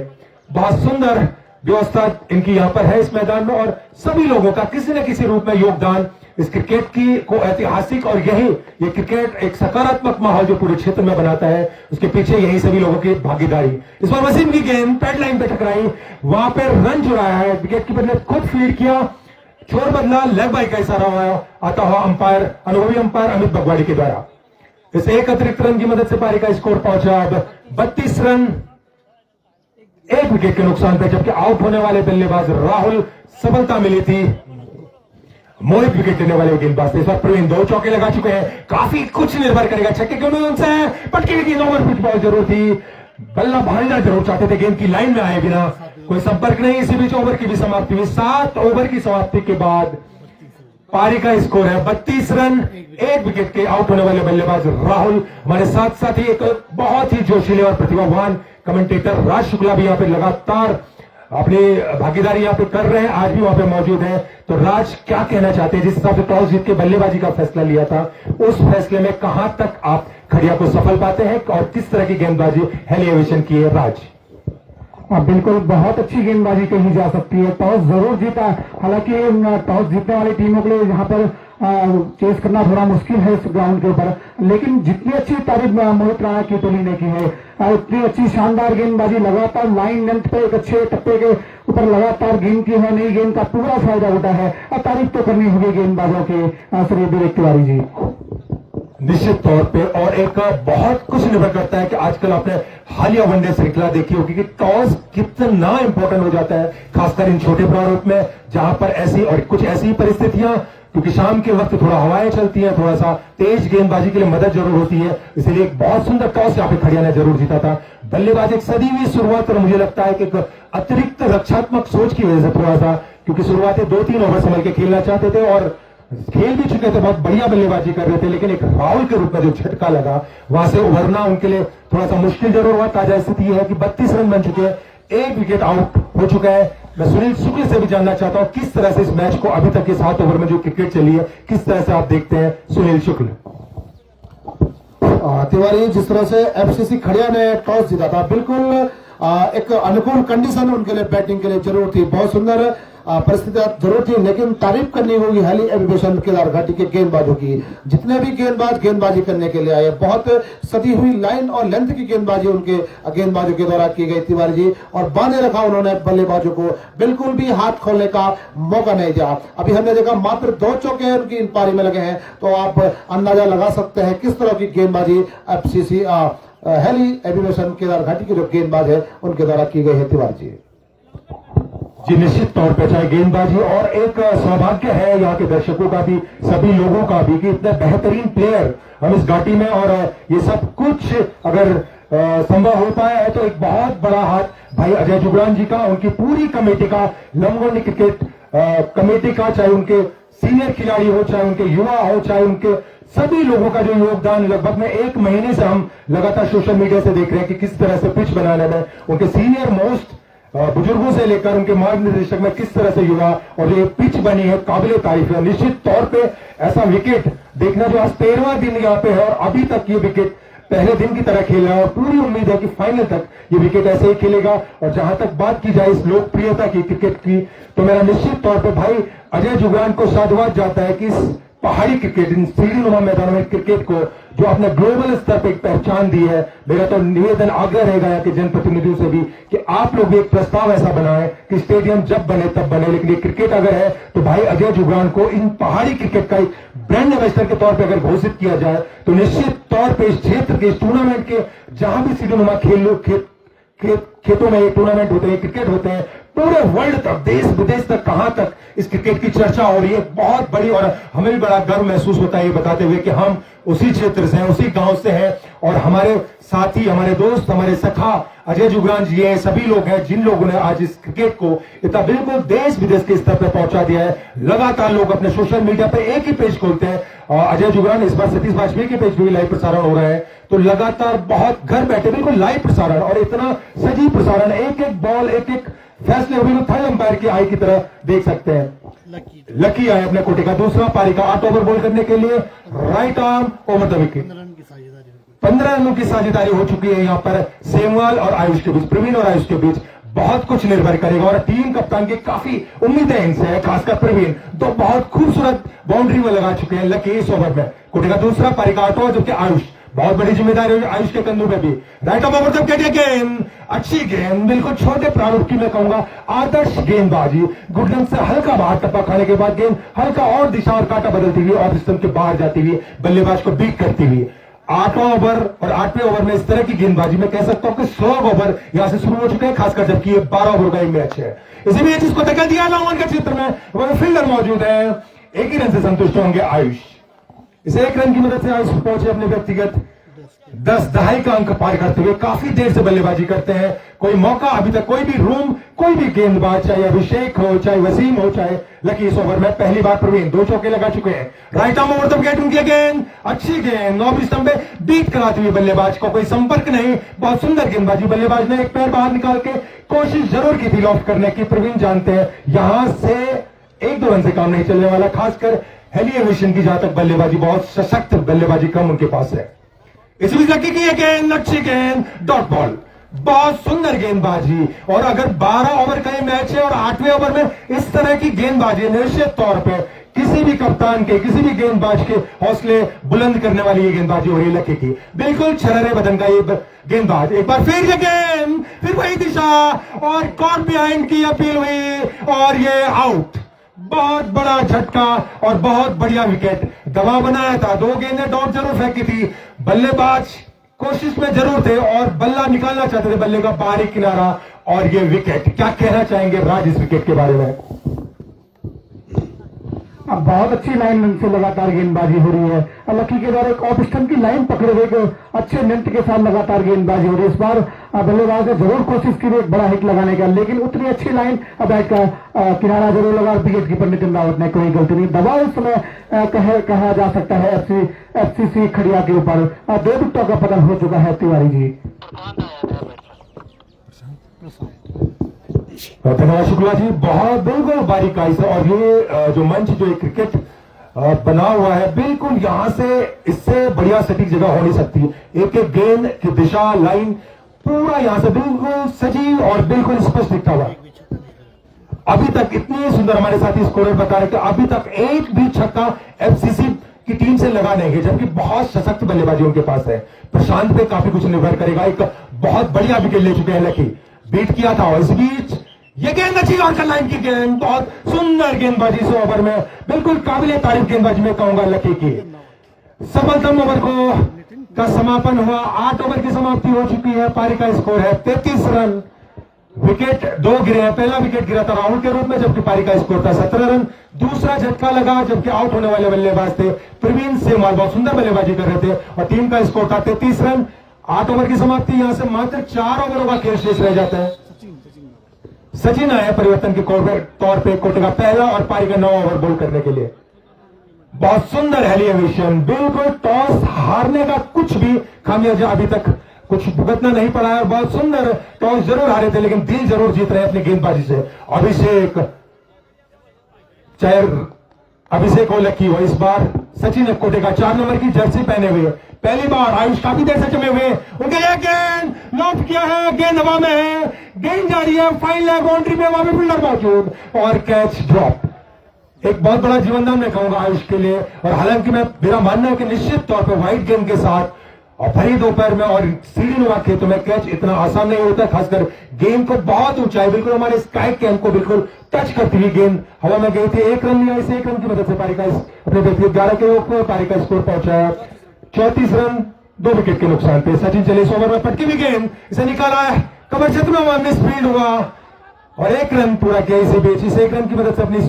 बहुत सुंदर व्यवस्था इनकी यहां पर है इस मैदान में, और सभी लोगों का किसी न किसी रूप में योगदान इस क्रिकेट की को ऐतिहासिक, और यही ये क्रिकेट एक सकारात्मक माहौल जो पूरे क्षेत्र में बनाता है, उसके पीछे यही सभी लोगों की भागीदारी। इस बार वसीम की गेंद पैड लाइन पे टकराई, वहां पर रन चुराया है, विकेट कीपर ने खुद फील्ड किया, छोर बदला, लेग बाई का इशारा हुआ आता हुआ अंपायर, अनुभवी अंपायर अमित बगवाड़ी के द्वारा। इस 1 अतिरिक्त रन की मदद से पारी का स्कोर पहुंचा अब 32 रन 1 विकेट के नुकसान पे, जबकि आउट होने वाले बल्लेबाज राहुल, सफलता मिली थी मोहित विकेट लेने वाले गेंदबाज थे। इस बार प्रवीण 2 चौके लगा चुके हैं, काफी कुछ निर्भर करेगा छक्के के उनसे, पटकी की ओवर पिच बॉल जरूर थी, बल्ला भालना जरूर चाहते थे, गेंद की लाइन में आए बिना कोई संपर्क नहीं। इसी बीच ओवर की भी समाप्ति हुई। 7 ओवर की समाप्ति के बाद पारी का स्कोर है 32 रन 1 विकेट के। आउट होने वाले बल्लेबाज राहुल, हमारे साथ साथ ही एक बहुत ही जोशीले और प्रतिभावान कमेंटेटर राज शुक्ला भी यहाँ पे लगातार अपनी भागीदारी यहाँ पे कर रहे हैं, आज भी वहां पे मौजूद है। तो राज, क्या कहना चाहते हैं, जिस हिसाब से टॉस जीत के बल्लेबाजी का फैसला लिया था, उस फैसले में कहां तक आप खड़िया को सफल पाते हैं, और किस तरह की गेंदबाजी हेलिएवेशन की है राज? बिल्कुल बहुत अच्छी गेंदबाजी कही जा सकती है। टॉस जरूर जीता, हालांकि टॉस जीतने वाली टीमों के लिए यहाँ पर चेस करना थोड़ा मुश्किल है इस ग्राउंड के ऊपर, लेकिन जितनी अच्छी तारीफ मोहित राणा की टोली ने की है, इतनी अच्छी शानदार गेंदबाजी, लगातार लाइन लेंथ पे एक अच्छे टप्पे के ऊपर लगातार गेंद की है, नई गेंद का पूरा फायदा उठा है। अब तारीफ तो करनी होगी गेंदबाजों के। श्री विवेक तिवारी जी। निश्चित तौर पे। और एक बहुत कुछ निर्भर करता है कि आजकल आपने हालिया वनडे श्रृंखला देखी होगी कि टॉस कितना इंपॉर्टेंट हो जाता है, खासकर इन छोटे प्रारूप में जहां पर ऐसी और कुछ ऐसी परिस्थितियां, क्योंकि शाम के वक्त थोड़ा हवाएं चलती हैं, थोड़ा सा तेज गेंदबाजी के लिए मदद जरूर होती है, इसलिए एक बहुत सुंदर टॉस यहाँ पे खड़िया ने जरूर जीता था। बल्लेबाज एक सदी हुई शुरुआत, और मुझे लगता है कि एक अतिरिक्त रक्षात्मक सोच की वजह से थोड़ा सा, क्योंकि शुरुआती 2-3 ओवर संभल के खेलना चाहते थे और खेल भी चुके थे, बहुत बढ़िया बल्लेबाजी कर रहे थे, लेकिन एक राहुल के रूप में जो झटका लगा वहां से उभरना उनके लिए थोड़ा सा मुश्किल जरूर हुआ। ताजा स्थिति यह है कि 32 रन बन चुके हैं, 1 विकेट आउट हो चुका है। मैं सुनील शुक्ल से भी जानना चाहता हूं किस तरह से इस मैच को अभी तक के 7 ओवर में जो क्रिकेट चली है किस तरह से आप देखते हैं सुनील शुक्ल। तिवारी, जिस तरह से एफसीसी खड़िया ने टॉस जीता था, बिल्कुल एक अनुकूल कंडीशन उनके लिए बैटिंग के लिए जरूर थी, बहुत सुंदर परिस्थितियां जरूर थी, लेकिन तारीफ करनी होगी हेली एविएशन केदार घाटी के गेंदबाजों की। जितने भी गेंदबाज गेंदबाजी करने के लिए आए, बहुत सदी हुई लाइन और लेंथ की गेंदबाजी उनके गेंदबाजों के द्वारा की गई तिवारी जी, और बांधे रखा उन्होंने बल्लेबाजों को, बिल्कुल भी हाथ खोलने का मौका नहीं दिया। अभी हमने देखा मात्र 2 चौके उनकी इन पारी में लगे हैं, तो आप अंदाजा लगा सकते हैं किस तरह की गेंदबाजी एफसीसी हेली एविएशन केदार घाटी के जो गेंदबाज है उनके द्वारा की गई है। तिवारी जी, निश्चित तौर पे चाहे गेंदबाजी, और एक सौभाग्य है यहाँ के दर्शकों का भी, सभी लोगों का भी, कि इतने बेहतरीन प्लेयर हम इस घाटी में, और ये सब कुछ अगर संभव हो पाया है तो एक बहुत बड़ा हाथ भाई अजय जुगरान जी का, उनकी पूरी कमेटी का, लंबगोनी क्रिकेट कमेटी का, चाहे उनके सीनियर खिलाड़ी हो, चाहे उनके युवा हो, चाहे उनके सभी लोगों का जो योगदान, लगभग में 1 महीने से हम लगातार सोशल मीडिया से देख रहे हैं कि किस तरह से पिच बनाने में उनके सीनियर मोस्ट बुजुर्गों से लेकर उनके मार्ग निर्देशक में किस तरह से युवा, और जो पिच बनी है काबिल तारीफ है। निश्चित तौर पे ऐसा विकेट देखना जो आज 13वां दिन यहाँ पे है और अभी तक ये विकेट पहले दिन की तरह खेल रहा है, और पूरी उम्मीद है कि फाइनल तक ये विकेट ऐसे ही खेलेगा। और जहां तक बात की जाए इस लोकप्रियता की क्रिकेट की, तो मेरा निश्चित तौर पर भाई अजय जुगरान को साधुवाद जाता है कि इस पहाड़ी क्रिकेट, इन सीढ़ीनुमा मैदानों में क्रिकेट को जो आपने ग्लोबल स्तर पर एक पहचान दी है, मेरा तो निवेदन आग्रह रहेगा यहाँ के जनप्रतिनिधियों से भी कि आप लोग भी एक प्रस्ताव ऐसा बनाएं कि स्टेडियम जब बने तब बने, लेकिन ये क्रिकेट अगर है तो भाई अजय जुगरान को इन पहाड़ी क्रिकेट का एक ब्रांड एम्बेसडर के तौर पर अगर घोषित किया जाए तो निश्चित तौर पर इस क्षेत्र के, इस टूर्नामेंट के, जहां भी सीढ़ीनुमा खेतों में ये टूर्नामेंट होते हैं, क्रिकेट होते हैं, पूरे वर्ल्ड तक, देश विदेश तक, कहां तक इस क्रिकेट की चर्चा हो रही है। बहुत बड़ी, और हमें भी बड़ा गर्व महसूस होता है ये बताते हुए कि हम उसी क्षेत्र से हैं, उसी गांव से हैं, और हमारे साथी, हमारे दोस्त, हमारे सखा अजय जुगरान जी है, सभी लोग हैं जिन लोगों ने आज इस क्रिकेट को इतना बिल्कुल देश विदेश के स्तर पर पहुंचा दिया है। लगातार लोग अपने सोशल मीडिया पर एक ही पेज खोलते हैं, अजय जुगरान, इस बार सतीश वाजपेयी के पेज पर भी लाइव प्रसारण हो रहा है, तो लगातार बहुत घर बैठे बिल्कुल लाइव प्रसारण, और इतना सजीव प्रसारण, एक एक बॉल, एक एक फैसले हुए थर्ड अंपायर की आई की तरह देख सकते हैं। लकी आए अपने कोटे का दूसरा पारी का 8 ओवर बॉल करने के लिए, right arm over the wicket. 15 रनों की साझेदारी हो चुकी है यहाँ पर सेमवाल और आयुष के बीच, प्रवीण और आयुष के बीच। बहुत कुछ निर्भर करेगा, और टीम कप्तान की काफी उम्मीदें इनसे है, खासकर प्रवीण तो बहुत खूबसूरत बाउंड्री में लगा चुके हैं लकी इस ओवर में। कोटे का दूसरा पारी का 8 ओवर, जबकि आयुष, बहुत बड़ी जिम्मेदारी है आयुष के कंधों पे भी। राइट ऑफ ओवर जब गेंद, अच्छी गेंद, बिल्कुल छोटे प्रारूप की मैं कहूंगा आदर्श गेंदबाजी, गुडलम से हल्का बाहर टप्पा खाने के बाद गेंद हल्का और दिशा और कांटा बदलती हुई और सिस्टम के बाहर जाती हुई बल्लेबाज को बीट करती हुई। 8वां ओवर और 8वें ओवर में इस तरह की गेंदबाजी मैं कह सकता हूं कि 100 ओवर यहां से शुरू हो चुके हैं, खासकर जबकि ये 12 ओवर का मैच है। इसी बीच इसको धक्का दिया लॉन्ग के क्षेत्र में, वह फील्डर मौजूद है, एक ही रन से संतुष्ट होंगे आयुष। इसे 1 रन की मदद से आयुष पहुंचे अपने व्यक्तिगत 10 दहाई का अंक पार करते हुए। काफी देर से बल्लेबाजी करते हैं, कोई मौका अभी तक, कोई भी रूम, कोई भी गेंदबाज, चाहे अभिषेक हो, चाहे वसीम हो, चाहे लकी, इस ओवर में पहली बार प्रवीण 2 चौके लगा चुके हैं। Right arm over the wicket, उनकी गेंद, अच्छी गेंद, नॉब स्टंप पे बीट कराती हुई बल्लेबाज को कोई संपर्क नहीं, बहुत सुंदर गेंदबाजी। बल्लेबाज ने एक पैर बाहर निकाल के कोशिश जरूर की थी लॉफ्ट करने की, प्रवीण जानते हैं यहां से 1-2 रन से काम नहीं चलने वाला, खासकर हेली एविएशन की जहां तक बल्लेबाजी, बहुत सशक्त बल्लेबाजी कम उनके पास है। इस बीच लकी की गेंद, अच्छी गेंद, डॉट बॉल, बहुत सुंदर गेंदबाजी। और अगर 12 ओवर का ये मैच है और 8वें ओवर में इस तरह की गेंदबाजी, निश्चित तौर पे किसी भी कप्तान के, किसी भी गेंदबाज के हौसले बुलंद करने वाली ये गेंदबाजी हो रही है लकी की, बिल्कुल छररे बदन का ये गेंदबाज। एक बार फिर ये गेंद, फिर वही दिशा, और कॉट बिहाइंड की अपील हुई और ये आउट। बहुत बड़ा झटका और बहुत बढ़िया विकेट। दबाव बनाया था, 2 गेंदें डॉट जरूर फेंकी थी, बल्लेबाज कोशिश में जरूर थे और बल्ला निकालना चाहते थे, बल्ले का बाहरी किनारा और ये विकेट। क्या कहना चाहेंगे राज इस विकेट के बारे में? अब बहुत अच्छी लाइन से लगातार गेंदबाजी हो रही है। लकी के द्वारा एक ऑफ स्टंप की लाइन पकड़े हुए एक अच्छे नेट के साथ लगातार गेंदबाजी हो रही है। इस बार बल्लेबाज ने जरूर कोशिश की एक बड़ा हिट लगाने का, लेकिन उतनी अच्छी लाइन बैट का किनारा जरूर लगा। विकेट कीपर नितिन रावत ने कोई गलती नहीं। दबाव इस समय कहा जा सकता है एफसीसी खड़िया के ऊपर 2 विकेटों का पतन हो चुका है। तिवारी जी धन्यवाद शुक्ला जी, बहुत बिल्कुल बारीकाई से। और ये जो मंच जो एक क्रिकेट बना हुआ है, बिल्कुल यहां से इससे बढ़िया सटीक जगह हो नहीं सकती। एक एक गेंद की दिशा लाइन पूरा यहां से बिल्कुल सजीव और बिल्कुल स्पष्ट दिखता हुआ। अभी तक इतनी सुंदर हमारे साथी स्कोरर बता रहे कि अभी तक एक भी छक्का एफसीसी की टीम से लगा नहीं है, जबकि बहुत सशक्त बल्लेबाजी उनके पास है। प्रशांत पे काफी कुछ निर्भर करेगा। एक बहुत बढ़िया विकेट ले चुके हैं लकी, बीट किया था। और इस बीच ये गेंद अच्छी यॉर्कर लाइन की गेंद, बहुत सुंदर गेंदबाजी इस ओवर में, बिल्कुल काबिले तारीफ गेंदबाजी में कहूंगा लकी की। सफलतम ओवर का समापन हुआ, 8 ओवर की समाप्ति हो चुकी है। पारी का स्कोर है 33 रन। विकेट 2 गिरे हैं, पहला विकेट गिरा था राहुल के रूप में, जबकि पारी का स्कोर था 17 रन। दूसरा झटका लगा जबकि आउट होने वाले बल्लेबाज थे प्रवीण सेमवाल, बहुत सुंदर बल्लेबाजी कर रहे थे और टीम का स्कोर था 33 रन। 8 ओवर की समाप्ति, यहां से मात्र 4 ओवरों का खेल शेष रह जाता है। सचिन आए परिवर्तन के तौर पे कोटे का पहला और पारी का 9 ओवर बोल करने के लिए। बहुत सुंदर एलिवेशन, बिल्कुल टॉस हारने का कुछ भी खामियाजा अभी तक कुछ भुगतना नहीं पड़ा है। बहुत सुंदर टॉस जरूर हारे थे, लेकिन दिल जरूर जीत रहे हैं अपनी गेंदबाजी से। अभिषेक हो लकी हो। इस बार सचिन कोटे का 4 नंबर की जर्सी पहने हुए पहली बार आयुष काफी देर से जमे हुए, उनके लिए गेंद लॉफ्ट किया है, गेंद हवा में है, गेंद जा रही है फाइन लेग बाउंड्री में, वहां पे फील्डर मौजूद और कैच ड्रॉप। एक बहुत बड़ा जीवनदान मैं कहूंगा आयुष के लिए। और हालांकि मेरा मानना है कि निश्चित तौर पर व्हाइट गेंद के साथ और भरी दोपहर में और सीढ़ी नुमा खेतों में कैच इतना आसान नहीं होता, खासकर गेंद को बहुत ऊंचाई, बिल्कुल हमारे स्काई कैंप को बिल्कुल टच करती हुई गेंद हवा में गई थी। 1 रन लिया, इस 1 रन की मदद से पारी का अपने व्यक्तिगत 11 के योग में पारी का स्कोर पहुंचाया 34 रन 2 विकेट के नुकसान पे। सचिन चले इस ओवर में पटकी हुई गेंद, इसे निकाला है कमर क्षेत्र में, मिस फील्ड हुआ और 1 रन पूरा किया इसी बीच। इस 1 रन की मदद से अपनी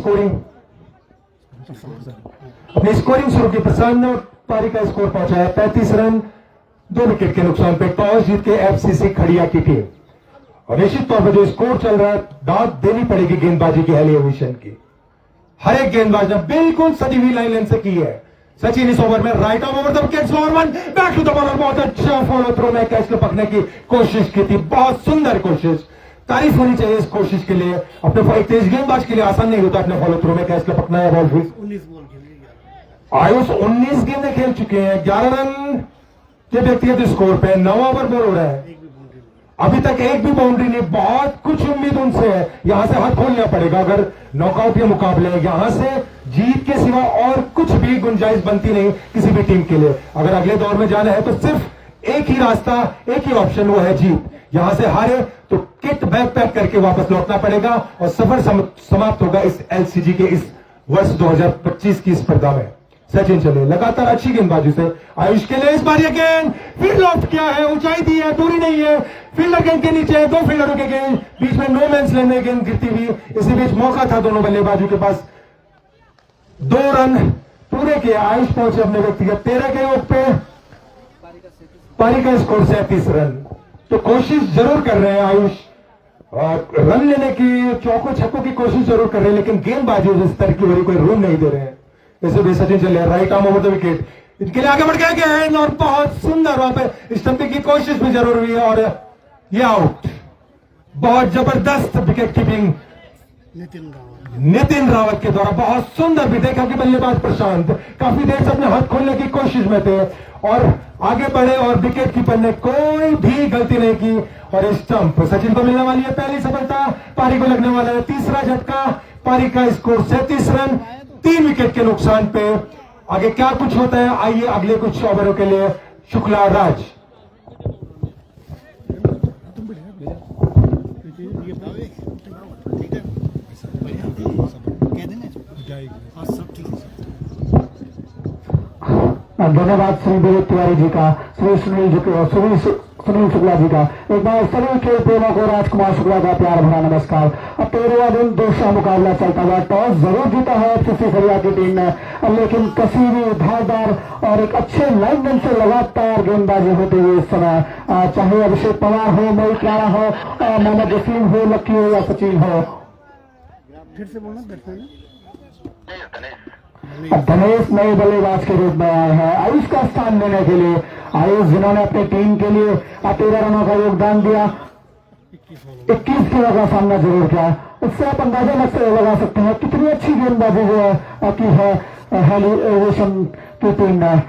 स्कोरिंग शुरू की। प्रशांत ने पारी का स्कोर पहुंचाया 35 रन 2 विकेट के नुकसान पे। टॉस जीत के एफसीसी खड़िया की टीम। और निश्चित तौर पर जो स्कोर चल रहा है, दाद देनी पड़ेगी गेंदबाजी की, एलिवेशन की। हर एक गेंदबाज ने बिल्कुल सजी हुई लाइन लेंथ से की है। सचिन इस ओवर में right off over the wicket, back to the bowler, बहुत अच्छा फॉलो थ्रो में कैच को पकड़ने की कोशिश की थी, बहुत सुंदर कोशिश, तारीफ होनी चाहिए इस कोशिश के लिए। अपने एक तेज गेंदबाज के लिए आसान नहीं होता अपने फॉलो थ्रो में कैच को पकड़ना है। बॉल आयुष 19 गेंदें खेल चुके हैं, 11 रन के व्यक्तिगत स्कोर पे, 9 ओवर बॉल हो रहा है, अभी तक एक भी बाउंड्री नहीं। बहुत कुछ उम्मीद उनसे है, यहां से हाथ खोलना पड़ेगा अगर नॉकआउट के मुकाबले। यहां से जीत के सिवा और कुछ भी गुंजाइश बनती नहीं किसी भी टीम के लिए। अगर अगले दौर में जाना है तो सिर्फ एक ही रास्ता, एक ही ऑप्शन, वो है जीत। यहां से हारे तो किट बैग पैक करके वापस लौटना पड़ेगा और सफर समाप्त होगा इस एलसीजी के इस वर्ष 2025 की स्पर्धा में। सचिन चले लगातार अच्छी गेंदबाजी से आयुष के लिए, इस बार यह गेंद फिर लॉफ्ट किया है, ऊंचाई दी है, दूरी नहीं है, फील्डर गेंद के नीचे है, 2 फील्डरों के गेंद बीच में, नो मैंस लैंड में गेंद गिरती हुई। इसी बीच मौका था दोनों बल्लेबाजों के पास, 2 रन पूरे किए। आयुष पहुंचे अपने व्यक्तिगत 13 के योग पे, पारी का स्कोर 37 रन। तो कोशिश जरूर कर रहे हैं आयुष, और रन लेने की, चौकों छक्कों की कोशिश जरूर कर रहे हैं, लेकिन गेंदबाजी जिस तरह की हो रही, कोई रूम नहीं दे रहे हैं। जैसे भी सचिन चले right arm over the wicket, इनके लिए आगे बढ़ गया गेंद और बहुत सुंदर वहां पे स्टंपिंग की कोशिश भी जरूर हुई है और ये आउट। बहुत जबरदस्त विकेट कीपिंग नितिन रावत के द्वारा, बहुत सुंदर भी देखा कि बल्लेबाज प्रशांत काफी देर से अपने हाथ खोलने की कोशिश में थे और आगे बढ़े और विकेट कीपर ने कोई भी गलती नहीं की और स्टंप सचिन को मिलने वाली है पहली सफलता। पारी को लगने वाला है तीसरा झटका। पारी का स्कोर 37 रन 3 विकेट के नुकसान पे। आगे क्या कुछ होता है, आइए अगले कुछ ओवरों के लिए शुक्ला राज। कह देना और सब ठीक है। धन्यवाद श्री विवेक तिवारी जी का, श्री सुनील शुक्ला जी का। एक बार सभी खेल प्रेमियों को राजकुमार शुक्ला का प्यार भरा नमस्कार। अब 13वां दिन दूसरा मुकाबला चलता हुआ। टॉस जरूर जीता है एफसीसी खरिया की टीम ने, लेकिन कसीवी, धारदार और एक अच्छे लाइनमैन से लगातार गेंदबाजी होते हुए इस समय, चाहे अभिषेक पवार हो, मोहित राणा हो, मोहम्मद वसीम हो, लक्की हो या सचिन हो। फिर से बोलना बैट्समैन धनेश नए बल्लेबाज के रूप में आए हैं आयुष का स्थान लेने के लिए। आयुष जिन्होंने अपनी टीम के लिए 13 रनों का योगदान दिया, 21 रनों का सामना जरूर किया। इससे आप अंदाजा लगा सकते हैं कितनी अच्छी गेंदबाजी जो है की है हेली एविएशन की टीम ने।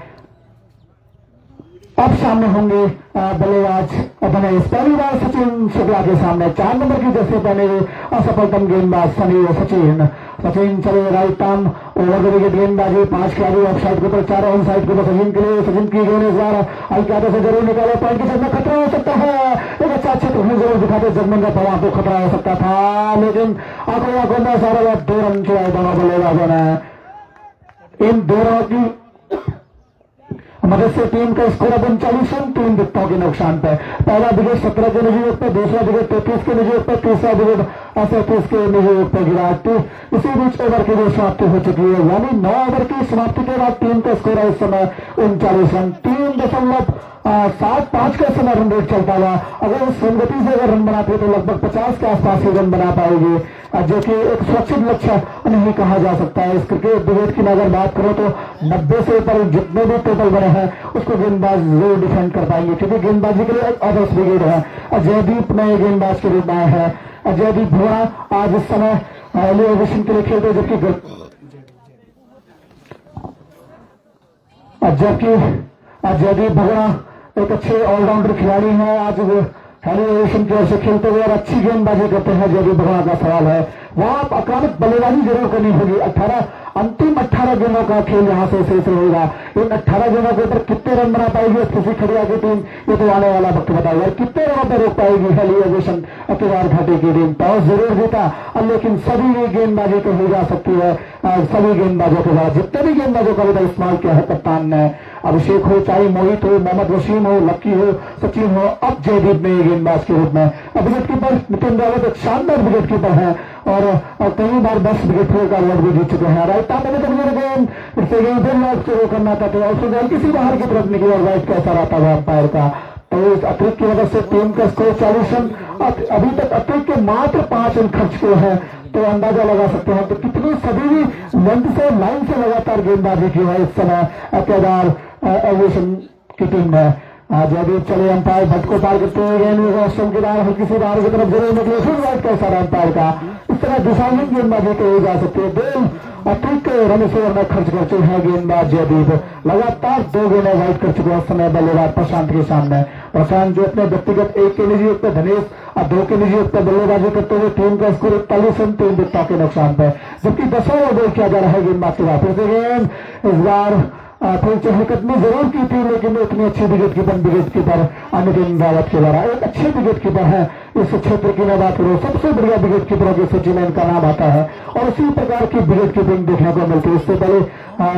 अब सामने होंगे बल्लेबाज धनेश। पहली बार सचिन शुक्ला के सामने 4 नंबर की जर्सी पहने हुए असफलतम गेंदबाज सचिन चले right arm over the wicket गेंदबाजी। 5 खिलाड़ी ऑफ साइड के ऊपर, 4 ऑन साइड के ऊपर सचिन के लिए। सचिन की गेंद इस बार हल्के हाथों से जरूर निकाले, पॉइंट के साथ में खतरा हो सकता है। एक अच्छा क्षेत्र में जरूर दिखाते जगमंगा पवार को खतरा हो सकता था, लेकिन आंखों में सारा बात 2 रन चुराए दोनों बल्लेबाजों ने। इन 2 रनों की मदद से टीम का स्कोर अब 39 रन 3 विकेटों के नुकसान पर। पहला विकेट 17 के निजी विकेट पर, दूसरा विकेट 33 के निजी विकेट पर, तीसरा विकेट 38 के निजी विकेट पर गिरा। इसी बीच ओवर की समाप्ति हो चुकी है, यानी 9 ओवर की समाप्ति के बाद टीम का स्कोर है इस समय 39 रन। 3.75 का समय रन रेट चलता हुआ। अगर इस रन गति से अगर रन बनाते तो लगभग 50 के आसपास ही रन बना पाएगी, जो कि एक सुरक्षित लक्ष्य नहीं कहा जा सकता है। इस क्रिकेट विकेट की अगर बात करो तो 90 से ऊपर जितने भी टोटल बने हैं उसको गेंदबाज जरूर डिफेंड कर पाएंगे, क्योंकि गेंदबाजी के लिए एक आदर्श विकेट है। जयदीप नए गेंदबाज के रूप में आए हैं। जयदीप भुवना आज इस समय एलिवेशन के लिए खेलते, जबकि जयदीप भुवना एक अच्छे ऑलराउंडर खिलाड़ी हैं। आज एलिवेशन की ओर से खेलते हुए और अच्छी गेंदबाजी करते हैं जयदीप भुवना का सवाल है। वहां आक्रामक बल्लेबाजी जरूर करनी होगी। अंतिम 18 गेंदों का खेल यहां से शेष रहेगा। इन 18 गेंदों के ऊपर कितने रन बना पाएगी एफसीसी खरिया की टीम, ये तो आने वाला वक्त बताएगा। कितने रनों पर रोक पाएगी हेली एविएशन केदार घाटी की टीम। टॉस जरूर जीता, लेकिन सभी गेंदबाजी तो हो जा सकती है सभी गेंदबाजों के बाद। जितने भी गेंदबाजों का भी इस्तेमाल किया है कप्तान ने, अभिषेक हो, चाहे मोहित हो, मोहम्मद वसीम हो, लक्की हो, सचिन हो, अब जयदीप में गेंदबाज के रूप में। विकेट कीपर नितिन रावत एक शानदार विकेट कीपर है और कई बार 10 विकेट का अवार्ड भी जीत चुके हैं। राइट आर्म गेंद फिर लॉक शुरू करना था तो और किसी बाहर की तरफ निकली और वाइट कैसा रहता है अंपायर का। तो इस अतिरिक्त की वजह से टीम का स्कोर 40 रन। अभी तक अतिरिक्त के मात्र 5 रन खर्च किए हैं, तो अंदाजा लगा सकते हैं तो कितनी सभी भी लेंथ से लाइन से लगातार गेंदबाजी की है इस समय केदार एविएशन की टीम ने। जयदीप चले अंपायर भट्ट को पार करते हुए गेंद के बाहर हल्की सी बाहर की तरफ जरूर निकले, फिर वाइट का इशारा अंपायर का। इस तरह दिशाहीन गेंदबाजी कही जा सकती है। 2 अतिरिक्त रन से में खर्च कर चुके हैं गेंदबाज जयदीप। लगातार 2 गेंदें वाइट कर चुके हैं उस समय बल्लेबाज प्रशांत के सामने। प्रशांत जो अपने व्यक्तिगत 1 के निजी एक पे, धनेश और 2 के निजी एक पे बल्लेबाजी करते हुए टीम का स्कोर 41 रन 3 विकेटों के नुकसान पर। जबकि 10वां ओवर किया जा रहा है गेंदबाज के बाद। फिर से गेंद इस बार थोड़ी चहलकदमी में जरूर की थी, लेकिन इतनी अच्छी विकेट कीपर नितिन रावत के द्वारा। एक अच्छे विकेट कीपर है इस क्षेत्र की मैं बात करूं, सबसे बढ़िया विकेट कीपरों की सूची में इनका नाम आता है और उसी प्रकार की विकेट कीपिंग देखने को मिलती है। इससे पहले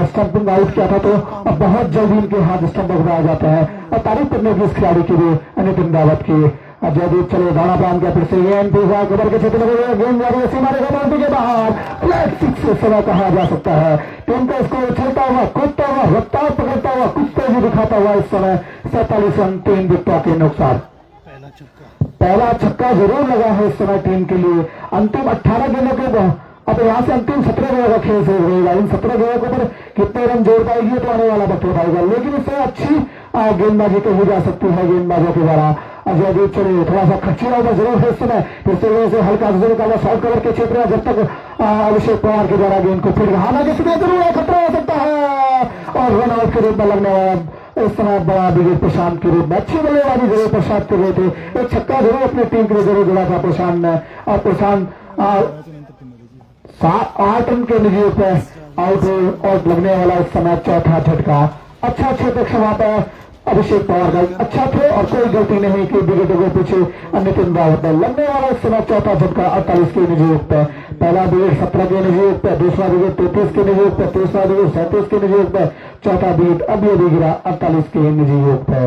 स्टंपिंग आउट किया था तो अब बहुत जल्दी इनके हाथ स्टंप आ जाते हैं और तारीफ करने की इस खिलाड़ी की भी नितिन रावत की। जयदीप चले दाना प्रांत के फिर से खबर के क्षेत्र में गेंद मारेगा बाउंड्री के बाहर। फ्लैट 6 इस समय कहा जा सकता है। टीम का स्कोर उछलता हुआ, कूदता हुआ, रफ्तार पकड़ता हुआ, कुछ तेजी दिखाता हुआ इस समय 47 रन 3 विकेटों के नुकसान। पहला छक्का जरूर लगा है इस समय टीम के लिए। अंतिम 18 गेंदों के अब यहाँ से अंतिम 17 गेंदों का खेल से रहेगा। इन 17 गेंदों के ऊपर कितने रन जोड़ पाएगी तो आने वाला वक्त बताएगा, लेकिन इससे अच्छी गेंदबाजी कही जा सकती है गेंदबाजों के द्वारा। जयदीप चले थोड़ा सा खर्चीला ओवर जरूर है इस समय, फिर से हल्का निकाला शॉर्ट कवर के क्षेत्र में, जब तक अभिषेक पवार के द्वारा गेंद को फिर हालांकि जरूर खतरा हो सकता है और रन आउट के रूप में लगने वाला इस समय बड़ा विकेट प्रशांत के रूप में। अच्छी बल्लेबाजी जरूर प्रशांत कर रहे थे। एक छक्का जरूर अपनी टीम के लिए जरूर जुड़ा था प्रशांत ने और प्रशांत 8 रन के निजी पे आउट लगने वाला इस समय चौथा झटका। अच्छा क्षेत्र क्षमा पर अभिषेक पवार का अच्छा थे और कोई गलती नहीं कि विकेटों के पीछे नितिन रावत ने लगने वाला इस समय चौथा झटका 48 के निजी पे। पहला विकेट 17 के निजी योग पे, दूसरा विकेट 33 के निजी योग पे, तीसरा विकेट 37 के निजी योग पे, चौथा विकेट अब ये भी गिरा 48 के निजी योग पे।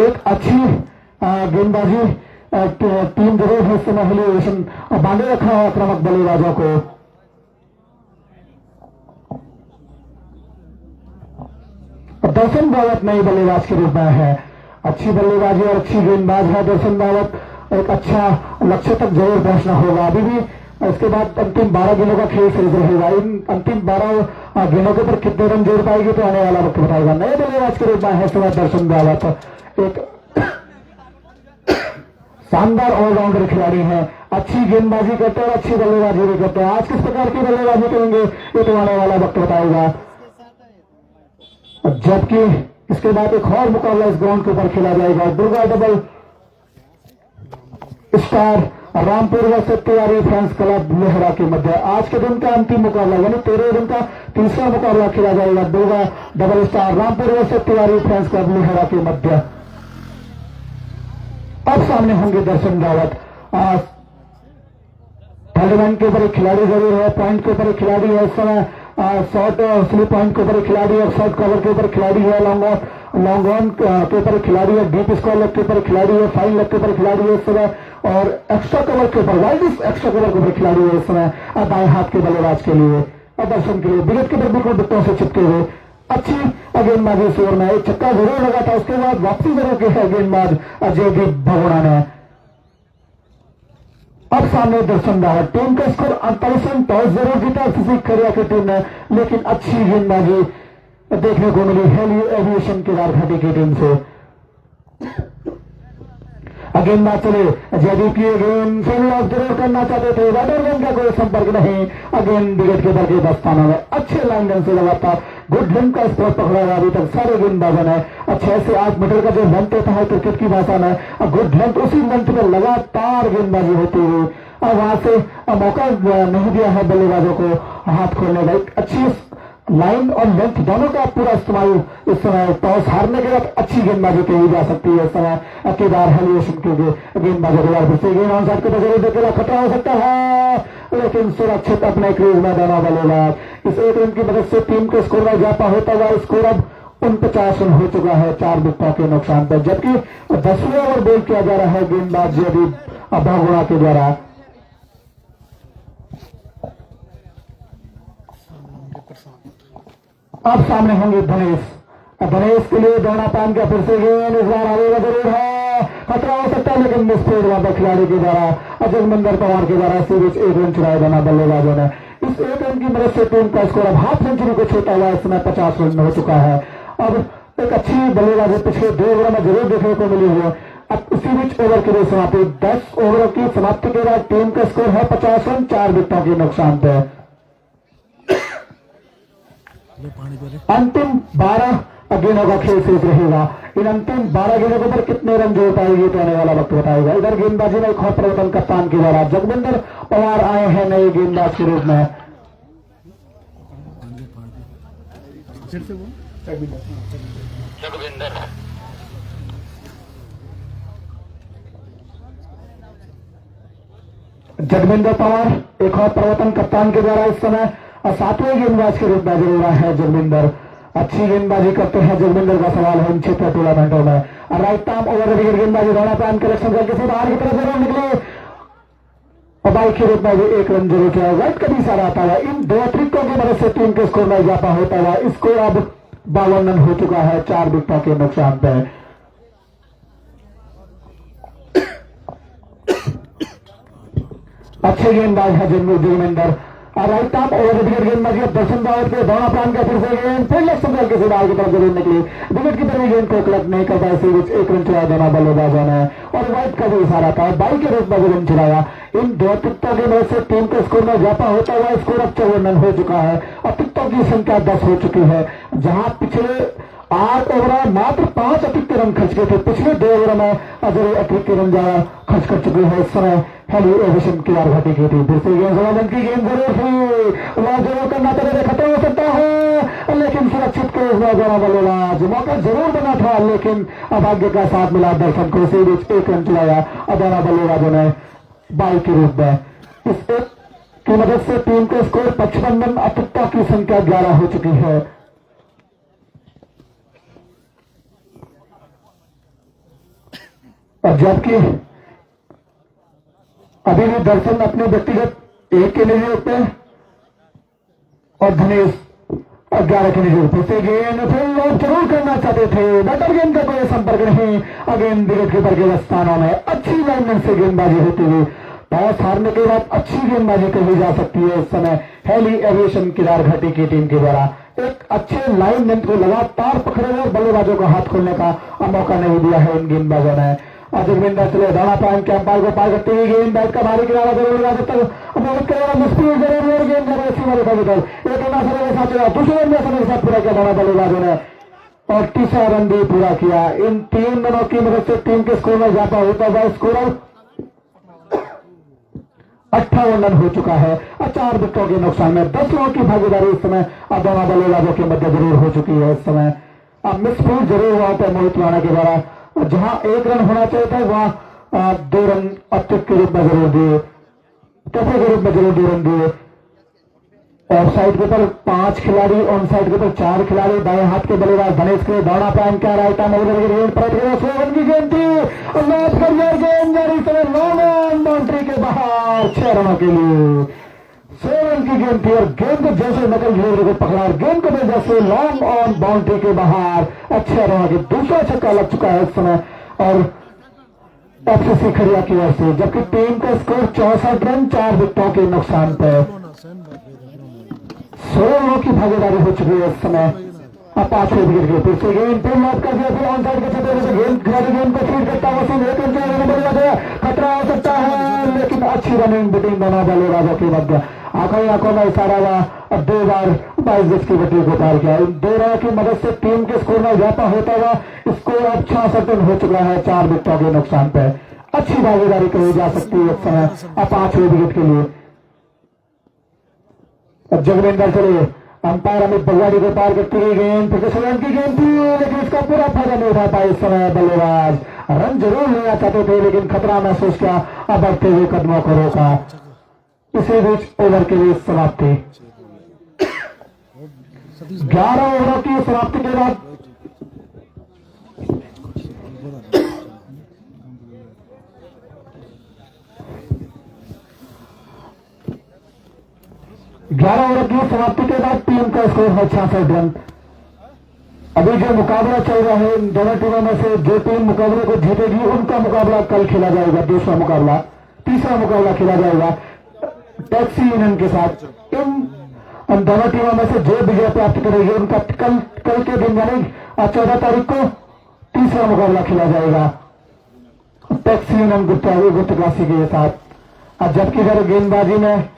एक अच्छी गेंदबाजी टीम जरूर है इस समय हिलिएशन बांधे रखा है आक्रामक बल्लेबाजों को। दर्शन रावत नई बल्लेबाज के रूप में है, अच्छी बल्लेबाजी और अच्छी गेंदबाज है दर्शन रावत। एक अच्छा लक्ष्य तक जरूर पहुंचना होगा। अभी भी इसके बाद अंतिम 12 गेंदों का खेल शुरू रहेगा। इन अंतिम 12 गेंदों के ऊपर कितने रन जोड़ पाएगी तो आने वाला वक्त बताएगा। नए बल्लेबाज के रूप में है इस समय दर्शन रावत, एक शानदार ऑलराउंडर खिलाड़ी है, अच्छी गेंदबाजी करते हैं और अच्छी बल्लेबाजी भी करते हैं। आज किस प्रकार की बल्लेबाजी करेंगे ये तो आने वाला वक्त बताएगा। जबकि इसके बाद एक और मुकाबला इस ग्राउंड के ऊपर खेला जाएगा, Durga double star Rampur versus Tiwari friends club Lohra के मध्य आज के दिन का अंतिम मुकाबला यानी 13 दिन का तीसरा मुकाबला खेला जाएगा। Durga double star Rampur versus Tiwari friends club Lohra के मध्य। अब सामने होंगे दर्शन रावत। थर्ड मैन के ऊपर एक खिलाड़ी जरूर है, पॉइंट के ऊपर एक खिलाड़ी है इस समय, शॉर्ट स्लिप पॉइंट के ऊपर एक खिलाड़ी है, शॉर्ट कवर के ऊपर खिलाड़ी है, लॉन्ग ऑन के ऊपर खिलाड़ी है, डीप स्क्वायर लेग के ऊपर खिलाड़ी है, फाइन लेग के ऊपर खिलाड़ी है इस समय, और एक्स्ट्रा कवर के ऊपर वाइड एक्स्ट्रा कवर के ऊपर खिलाड़ी है इस समय दाएं हाथ के बल्लेबाज के लिए और दर्शन के लिए। विकेट के ऊपर बिल्कुल विकेटों से चिपके हुए अच्छी गेंदबाजी इस ओवर में एक छक्का जरूर लगा था, उसके बाद वापसी जरूर की है गेंदबाज जयदीप भगोड़ा ने। अब सामने दर्शन रावत, टीम का स्कोर 48 रन, टॉस जरूर जीता फिजिक खरिया की टीम ने, लेकिन अच्छी गेंदबाजी देखने को मिली हेली एविएशन केदार घाटी की टीम से। गेंदबाज चले जयदीप की गेंद फील्ड ऑफ जरूर करना चाहते थे, बैटर गेंद का कोई संपर्क नहीं। अगेन विकेट के बल्कि 10 स्थानों में अच्छे लाइन रन से लगातार गुड लेंथ का स्पोर्ट पकड़ा हुआ अभी तक सारे गेंदबाजों ने। 6 से 8 मीटर का जो लेंथ होता है क्रिकेट की भाषा में, गुड लेंथ, उसी लेंथ में लगातार गेंदबाजी होती हुई और वहां से मौका नहीं दिया है बल्लेबाजों को हाथ खोलने का। एक अच्छी लाइन और लेंथ दोनों का पूरा इस्तेमाल इस समय टॉस हारने के बाद अच्छी गेंदबाजी कही जा सकती है इस समय केदार हेलिएशन के गेंदबाजों के बाद से गेंद ऑन साइड के जरूर देखेगा, खतरा हो सकता है लेकिन सुरक्षित अपने क्रीज में दोनों बल्लेबाज। इस एक रन की मदद से टीम के स्कोर में इजाफा होता हुआ स्कोर अब 49 रन हो चुका है 4 विकेटों के नुकसान पर, जबकि 10वें ओवर बॉल किया जा रहा है गेंदबाज जयदीप भगोड़ा के द्वारा। अब सामने होंगे धनेश, धनेश के लिए दौड़ा पान का फिर से गेंद इस बार आएगा जरूर है, खतरा हो सकता है लेकिन मिसफील्ड वहां खिलाड़ी के द्वारा जगमंदर पवार के द्वारा सीरीज 1 रन चुराया जाना बल्लेबाजों ने। इस 1 रन की मदद से टीम का स्कोर अब हाफ सेंचुरी को छूटा हुआ इस समय 50 रन हो चुका है। अब एक अच्छी बल्लेबाजी पिछले 2 ओवरों में जरूर देखने को मिली है। अब इसी बीच ओवर की समाप्ति 10 ओवरों की समाप्ति के बाद टीम का स्कोर है 50 रन 4 विकेटों के नुकसान पे। अंतिम 12 गेंदों का खेल शेष रहेगा। इन अंतिम 12 गेंदों के ऊपर कितने रन जोड़ पाएगी तो आने वाला वक्त बताएगा। इधर गेंदबाजी में एक और परिवर्तन कप्तान के द्वारा जगविंदर पवार आए हैं नए गेंदबाज के रूप में। जगविंदर पवार एक और परिवर्तन कप्तान के द्वारा इस समय 7वें गेंदबाज के रूप में जरूर है जगविंदर। अच्छी गेंदबाजी करते हैं जगविंदर का सवाल है इन क्षेत्रीय टूर्नामेंटों में। राइट आर्म ओवर विकेट गेंदबाजी दौड़ा पैन कलेक्शन करके से बाहर की तरफ जरूर निकले और बाइक के रूप में भी 1 रन जरूर किया। राइट का भी इशारा आता है। इन 2 अतिरिक्तों की मदद से टीम के स्कोर में इजाफा होता है। स्कोर अब 52 रन हो चुका है 4 विकेटों के नुकसान पर। अच्छे गेंदबाज है Jagvinder. Right arm over wicket गेंदबाजी दर्शन रावत के दौड़ा प्रांत का फिर से गेंद फिर लेफ्ट के सिदार की तरफ जरूर निकली। विकेट की तरफ गेंद को कलेक्ट नहीं कर पाए सीरीज 1 रन चुराया दोनों बल्लेबाजों ने और वाइट का भी इशारा था। 22 के रूप में रन चुराया। इन 2 अतिरिक्तों की वजह से टीम के स्कोर में इजाफा होता हुआ स्कोर अब 54 रन हो चुका है। अतिरिक्तों की संख्या 10 हो चुकी है। जहां पिछले 8 ओवर में मात्र 5 अतिरिक्त रन खर्च किए थे, पिछले 2 ओवर में अतिरिक्त रन ज्यादा खर्च कर चुके हैं। इस समय हेली एविएशन केदार घाटी की टीम। फिर से गेंद रन की गेंद जरूर थी, वह जरूर करना चाहते, खतरा हो सकता है लेकिन सुरक्षित को दोनों बल्लेबाज, मौका जरूर बना था लेकिन अभाग्य का साथ मिला दर्शन को। इसी बीच एक रन चलाया दोनों बल्लेबाजों ने 22 के रूप में। इस एक की मदद से टीम के स्कोर 55 रन, अतुक्का की संख्या 11 हो चुकी है। और जबकि अभी भी दर्शन अपने व्यक्तिगत 1 के निजी पे और धनेश 11 के निजी पे से गेंद फिर लोग जरूर करना चाहते थे, बटर गेंद का कोई संपर्क नहीं। अगेन विकेट कीपर के स्थानों में अच्छी लाइनमेंट से गेंदबाजी होती हुई टॉस हारने के बाद अच्छी गेंदबाजी कही जा सकती है। इस समय हेली एविएशन केदार घाटी की टीम के द्वारा एक अच्छे लाइन लेंथ को लगातार पकड़े हुए बल्लेबाजों को हाथ खोलने का मौका नहीं दिया है इन गेंदबाजों ने। जगविंदर चले दाना पान के अंपायर को पार करते हुए गेंद बैट का भारी किनारा जरूर लगा जब तक मदद करेगा मुश्किल जरूर गेंद एक दूसरे में समय के साथ पूरा किया दोनों बल्लेबाजों ने और तीसरा रन भी पूरा किया। इन 3 रनों की मदद से टीम के स्कोर में इजाफा होता है। स्कोर 58 रन हो चुका है और 4 विकेटों के नुकसान में 10 रनों की भागीदारी इस समय दोनों बल्लेबाजों के मध्य जरूर हो चुकी है। इस समय अब मिसफील्ड जरूर हुआ था मोहित राणा के द्वारा, जहां 1 रन होना चाहिए था वहां 2 रन अतिरिक्त के रूप में जरूर दिए, टप्पे के रूप में जरूर 2 रन दिए। ऑफ साइड के ऊपर 5 खिलाड़ी, ऑन साइड के ऊपर 4 खिलाड़ी, दाएं हाथ के बल्लेबाज धनेश के दौड़ा प्राइम क्या राइट आर्म गेंद पर 16 रन की गेंद थी और मैच करियर गेंद जारी समय लॉन्ग बाउंड्री के बाहर 6 रनों के लिए 16 रन की गेंद थी और गेंद को जैसे नकल झूठ को पकड़ा और गेंद को जैसे लॉन्ग ऑन बाउंड्री के बाहर 6 रनों के दूसरा छक्का लग चुका है इस समय और एफसीसी खड़िया की ओर से, जबकि टीम का स्कोर 64 रन 4 विकेटों के नुकसान पर 16 रनों की भागीदारी हो चुकी है इस समय। अब 5वें विकेट के फिर से गेंद फिर लौट कर दिया, फिर ऑन साइड के छठे से गेंद खिलाड़ी गेंद को फीड करता हुआ सीधे खतरा हो सकता है लेकिन अच्छी रनिंग बिटवीन दोनों बल्लेबाजों के मध्य आंखों में इशारा हुआ 2 बार 22 गज की गति को पार किया। इन 2 रनों की मदद से टीम के स्कोर में इजाफा होता हुआ स्कोर अब 66 रन हो चुका है 4 विकेटों के नुकसान पर। अच्छी भागीदारी कही जा सकती है इस समय अब 5वें विकेट के लिए। जगविंदर चले अंपायर अमित बगवाड़ी को पार करती हुई गेंद फिर रन की गेंद थी लेकिन इसका पूरा फायदा नहीं उठा पाए इस समय बल्लेबाज। रन जरूर लेना चाहते थे लेकिन खतरा महसूस किया, अब बढ़ते हुए कदमों को रोका। इसी बीच ओवर के लिए समाप्ति 11 ओवरों की समाप्ति के बाद 11 ओवर की समाप्ति के बाद टीम का स्कोर है 66 रन। अभी जो मुकाबला चल रहा है इन दोनों टीमों में से जो टीम मुकाबले को जीतेगी उनका मुकाबला कल खेला जाएगा, दूसरा मुकाबला, तीसरा मुकाबला खेला जाएगा टैक्सी यूनियन के साथ। इन दोनों टीमों में से जो विजय प्राप्त करेगी उनका कल के दिन यानी 14 तारीख को तीसरा मुकाबला खेला जाएगा टैक्सी यूनियन गुप्तकाशी के साथ। जबकि अगर गेंदबाजी में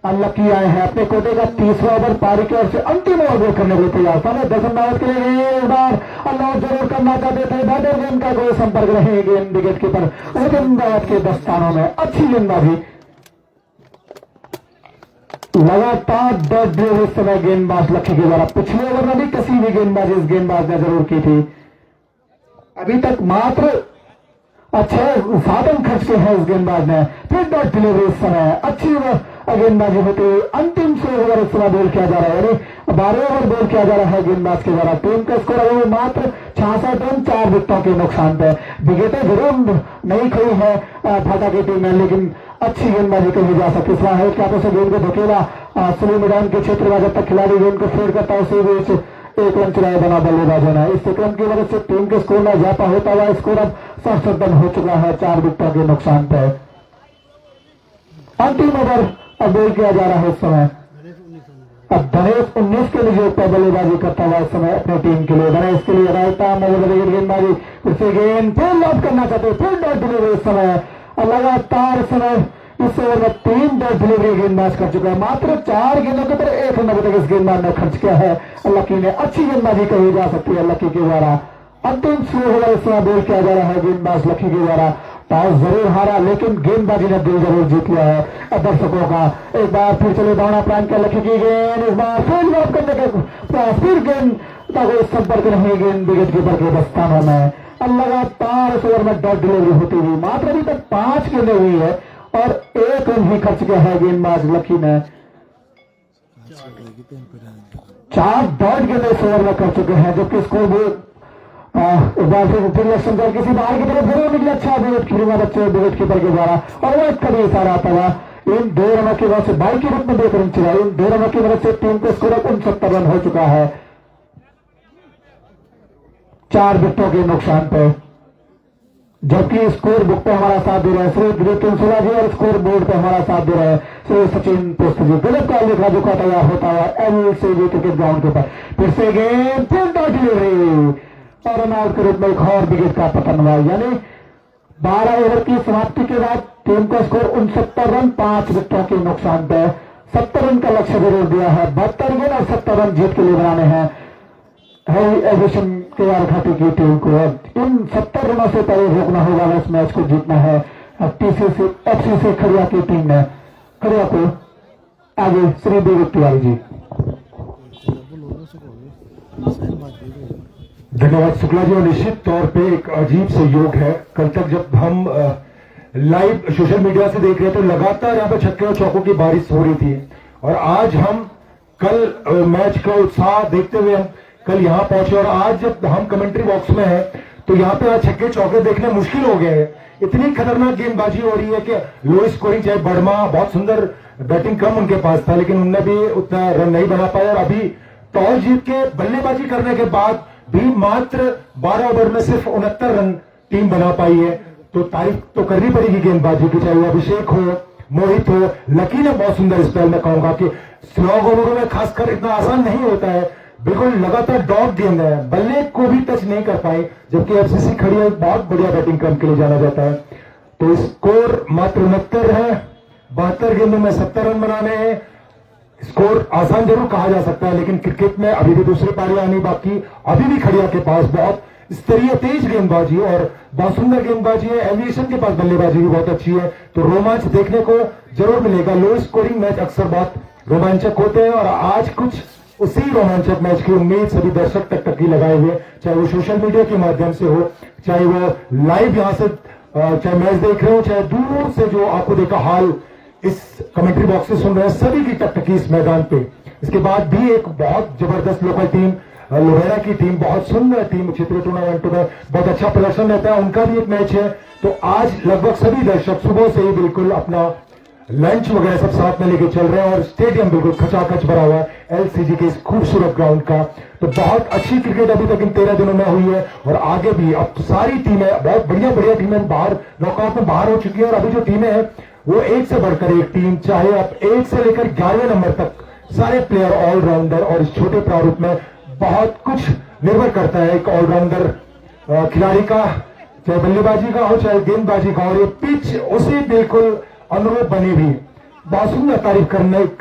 लकी आए हैं अपने कोटे का 30वां ओवर पारी की ओर से अंतिम ओवर बॉल करने के लिए तैयार था। दर्शन दावत के लिए एक बार अल्लाह जरूर करना चाहते थे, बैटर गेंद का कोई संपर्क नहीं गेंद विकेट कीपर लेकिन दावत के 10 स्थानों में अच्छी गेंदबाजी लगातार 10 दिन इस समय गेंदबाज लकी के द्वारा पिछले ओवर में भी किसी भी गेंदबाजी इस गेंदबाज ने जरूर की थी। अभी तक मात्र 7 रन खर्च के हैं इस गेंदबाज ने। फिर डॉट डिलीवरी इस समय अच्छी गेंदबाजी होती हुई अंतिम 6 ओवर इस समय बॉल किया जा रहा है यानी 12 ओवर बॉल किया जा रहा है गेंदबाज के द्वारा। टीम का स्कोर अभी मात्र 66 रन 4 विकेटों के नुकसान पे। विकेटें जरूर नहीं खोई है भाटा की टीम में लेकिन अच्छी गेंदबाजी कही जा सकती है। क्या से गेंद को धकेला स्लो मैदान के क्षेत्र में जब तक खिलाड़ी गेंद को फेड करता है उसी बीच 1 रन चलाया बना बल्लेबाजों ने। इस रन की वजह से टीम के स्कोर में इजाफा होता हुआ स्कोर अब 67 रन हो चुका है 4 विकेटों के नुकसान पर। अंतिम ओवर अब बॉल किया जा रहा है इस समय। अब धनेश 19 के लिए बल्लेबाजी करता हुआ इस समय अपनी टीम के लिए। धनेश के लिए राइट आर्म गेंदबाजी फिर गेंद फिर लॉक करना चाहते फिर डॉट डिलीवरी इस समय लगातार समय इस ओवर में 3 डॉट डिलीवरी गेंदबाज कर चुका है। मात्र 4 गेंदों के ऊपर 1 रन तक इस गेंदबाज ने खर्च किया है। लकी ने अच्छी गेंदबाजी कही जा सकती है लकी के द्वारा। अंतिम स्लो ओवर इस समय बॉल किया जा रहा है गेंदबाज लकी के द्वारा। टॉस जरूर हारा लेकिन गेंदबाजी ने दिल जरूर जीत लिया है दर्शकों का। एक बार फिर चले दौड़ा प्रांत के लक्ष्य की गेंद, इस बार फिर जवाब करने के फिर गेंद का कोई संपर्क नहीं गेंद विकेट कीपर के दस्तानों में। लगातार इस ओवर में डॉट डिलीवरी होती हुई मात्र अभी तक 5 गेंदें हुई है और 1 रन ही खर्च किया है गेंदबाज लकी ने। 4 डॉट गेंदें इस ओवर में कर चुके हैं जबकि स्कोर बोर्ड एक बार फिर लक्ष्मण कर किसी बाहर की तरफ जरूर निकले। अच्छा विकेट कीपर बच्चे विकेट कीपर के द्वारा और वो कभी इशारा आता हुआ इन 2 रनों की वजह से 22 के रूप में 2 रन चला। इन 2 रनों की वजह से टीम का स्कोर 69 रन हो चुका है 4 विकेटों के नुकसान पे। जबकि स्कोर बुक पे हमारा साथ दे रहे हैं श्री दिलीप सोला जी और स्कोर बोर्ड पे हमारा साथ दे रहे हैं श्री सचिन पोस्ट जी। गलत का लिखा दुखा तैयार होता है LCG क्रिकेट ग्राउंड के ऊपर। फिर से गेंद फिर डॉट डिलीवरी और रन आउट के रूप में एक और विकेट का पतन हुआ। यानी 12 ओवर की समाप्ति के बाद टीम का स्कोर 69 रन 5 विकेटों के नुकसान पे। 70 रन का लक्ष्य जरूर दिया है। 72 गेंद और 70 रन जीत के लिए बनाने हैं एविएशन के घाटी की टीम को। इन 70 रनों से पहले रोकना होगा इस मैच को जीतना है। FCC खड़िया की टीम ने खड़िया को आगे श्री विवेक तिवारी जी। धन्यवाद शुक्ला जी। और निश्चित तौर पे एक अजीब संयोग है, कल तक जब हम लाइव सोशल मीडिया से देख रहे थे लगातार यहाँ पे छक्के और चौकों की बारिश हो रही थी और आज हम कल मैच का उत्साह देखते हुए हम कल यहाँ पहुंचे और आज जब हम कमेंट्री बॉक्स में हैं तो यहाँ पे आज छक्के चौके देखने मुश्किल हो गए हैं। इतनी खतरनाक गेंदबाजी हो रही है कि लो स्कोरिंग, चाहे बर्मा बहुत सुंदर बैटिंग कम उनके पास था लेकिन उनने भी उतना रन नहीं बना पाया और अभी टॉस जीत के बल्लेबाजी करने के बाद भी मात्र 12 ओवर में सिर्फ 69 रन टीम बना पाई है। तो तारीफ तो करनी पड़ेगी गेंदबाजी की, चाहे वो अभिषेक हो, मोहित हो, लकी ने बहुत सुंदर स्पेल में कहूंगा कि स्लो ओवरों में खासकर इतना आसान नहीं होता है। बिल्कुल लगातार डॉट गेंद है, बल्ले को भी टच नहीं कर पाए जबकि FCC खड़िया बहुत बढ़िया बैटिंग क्रम के लिए जाना जाता है। तो स्कोर मात्र 69 है, 72 गेंदों में 70 रन बनाने हैं। स्कोर आसान जरूर कहा जा सकता है लेकिन क्रिकेट में अभी भी दूसरी पारी आनी बाकी। अभी भी खड़िया के पास बहुत स्तरीय तेज गेंदबाजी और बहुत सुंदर गेंदबाजी है। एविएशन के पास बल्लेबाजी भी बहुत अच्छी है तो रोमांच देखने को जरूर मिलेगा। लो स्कोरिंग मैच अक्सर बहुत रोमांचक होते हैं और आज कुछ उसी रोमांचक मैच की उम्मीद सभी दर्शक तक टकी लगाए हुए, चाहे वो सोशल मीडिया के माध्यम से हो, चाहे वो लाइव यहां से चाहे मैच देख रहे हो, चाहे दूर से जो आपको देखा हाल इस कमेंट्री बॉक्स से सुन रहे हैं, सभी की टकटकी इस मैदान पे। इसके बाद भी एक बहुत जबरदस्त लोकल टीम लोहेरा की टीम, बहुत सुंदर टीम क्षेत्रीय टूर्नामेंट में बहुत अच्छा प्रदर्शन रहता है, उनका भी एक मैच है। तो आज लगभग सभी दर्शक सुबह से ही बिल्कुल अपना लंच वगैरह सब साथ में लेके चल रहे हैं और स्टेडियम बिल्कुल खचाखच भरा हुआ है LCG के इस खूबसूरत ग्राउंड का। तो बहुत अच्छी क्रिकेट अभी तक इन 13 दिनों में हुई है और आगे भी अब सारी टीमें बहुत बढ़िया टीमें बाहर नॉकआउट में बाहर हो चुकी है और अभी जो टीमें हैं वो एक से बढ़कर एक टीम, चाहे अब 1 से लेकर 11वें नंबर तक सारे प्लेयर ऑलराउंडर और इस छोटे प्रारूप में बहुत कुछ निर्भर करता है एक ऑलराउंडर खिलाड़ी का, चाहे बल्लेबाजी का हो चाहे गेंदबाजी का। और ये पिच उसी बिल्कुल अनुरूप बनी भी, बहुत सुंदर तारीफ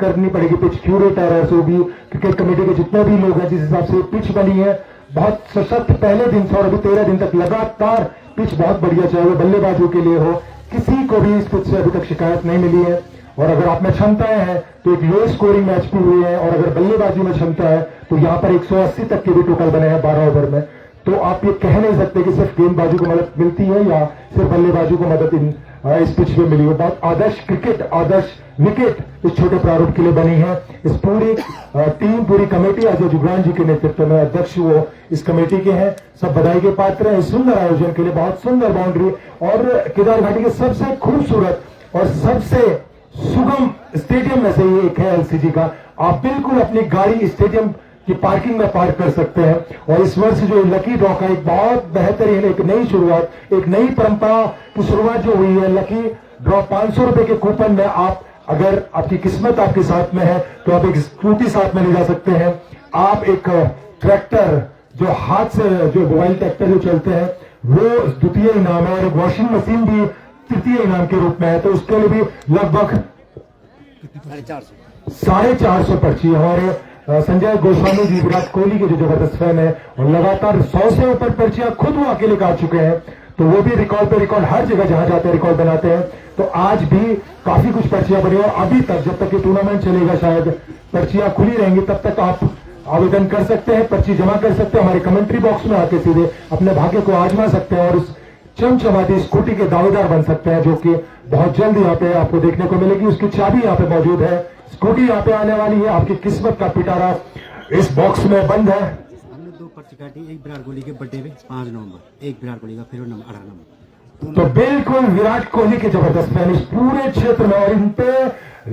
करनी पड़ेगी पिच क्यूरेटर और जो भी क्रिकेट कमेटी के जितने भी लोग हैं जिस हिसाब से पिच बनी है बहुत सशक्त पहले दिन से और अभी 13 दिन तक लगातार पिच बहुत बढ़िया, चाहे वो बल्लेबाजों के लिए हो, किसी को भी इस पिच से अभी तक शिकायत नहीं मिली है। और अगर आप में क्षमताएं हैं तो एक लो स्कोरिंग मैच भी हुई है और अगर बल्लेबाजी में क्षमता है तो यहाँ पर 180 तक के भी टोटल बने हैं 12 ओवर में। तो आप ये कह नहीं सकते कि सिर्फ गेंदबाजी को मदद मिलती है या सिर्फ बल्लेबाजी को मदद इस पिच में मिली है। बहुत आदर्श क्रिकेट, आदर्श विकेट इस छोटे प्रारूप के लिए बनी है। इस पूरी टीम, पूरी कमेटी अजय जुगरान जी के नेतृत्व में अध्यक्ष वो इस कमेटी के हैं, सब बधाई के पात्र हैं इस सुंदर आयोजन के लिए। बहुत सुंदर बाउंड्री और केदार घाटी के सबसे खूबसूरत और सबसे सुगम स्टेडियम में से ये एक है LCG का। आप बिल्कुल अपनी गाड़ी स्टेडियम की पार्किंग में पार्क कर सकते हैं। और इस वर्ष जो लकी ड्रॉ का एक बहुत बेहतरीन एक नई शुरुआत, एक नई परंपरा की शुरुआत जो हुई है, लकी ड्रॉ 500 रुपए के कूपन में आप अगर आपकी किस्मत आपके साथ में है तो आप एक स्कूटी साथ में ले जा सकते हैं, आप एक ट्रैक्टर जो हाथ से जो मोबाइल ट्रैक्टर जो चलते हैं वो द्वितीय इनाम है और एक वॉशिंग मशीन भी तृतीय इनाम के रूप में है। तो उसके लिए भी लगभग 450 पर्ची। हमारे संजय गोस्वामी जी विराट कोहली के जो जबरदस्त फैन है और लगातार 100 से ऊपर पर्चियां खुद वो अकेले काट चुके हैं। तो वो भी रिकॉर्ड पे रिकॉर्ड, हर जगह जहां जाते हैं रिकॉर्ड बनाते हैं। तो आज भी काफी कुछ पर्चियां बनी और अभी तक जब तक ये टूर्नामेंट चलेगा शायद पर्चियां खुली रहेंगी, तब तक आप आवेदन कर सकते हैं, पर्ची जमा कर सकते हैं, हमारे कमेंट्री बॉक्स में आके सीधे अपने भाग्य को आजमा सकते हैं और उस चमचमाती स्कूटी के दावेदार बन सकते हैं, जो कि बहुत जल्द यहाँ पे आपको देखने को मिलेगी। उसकी चाबी यहाँ पे मौजूद है, स्कूटी यहाँ पे आने वाली है। आपकी किस्मत का पिटारा इस बॉक्स में बंद है। हमने 2 पर्ची काटी, एक विराट कोहली के बर्थडे पे 5 नवंबर, एक विराट कोहली का फिर नंबर 18 नंबर। तो बिल्कुल विराट कोहली के जबरदस्त फैन इस पूरे क्षेत्र में, और इन पे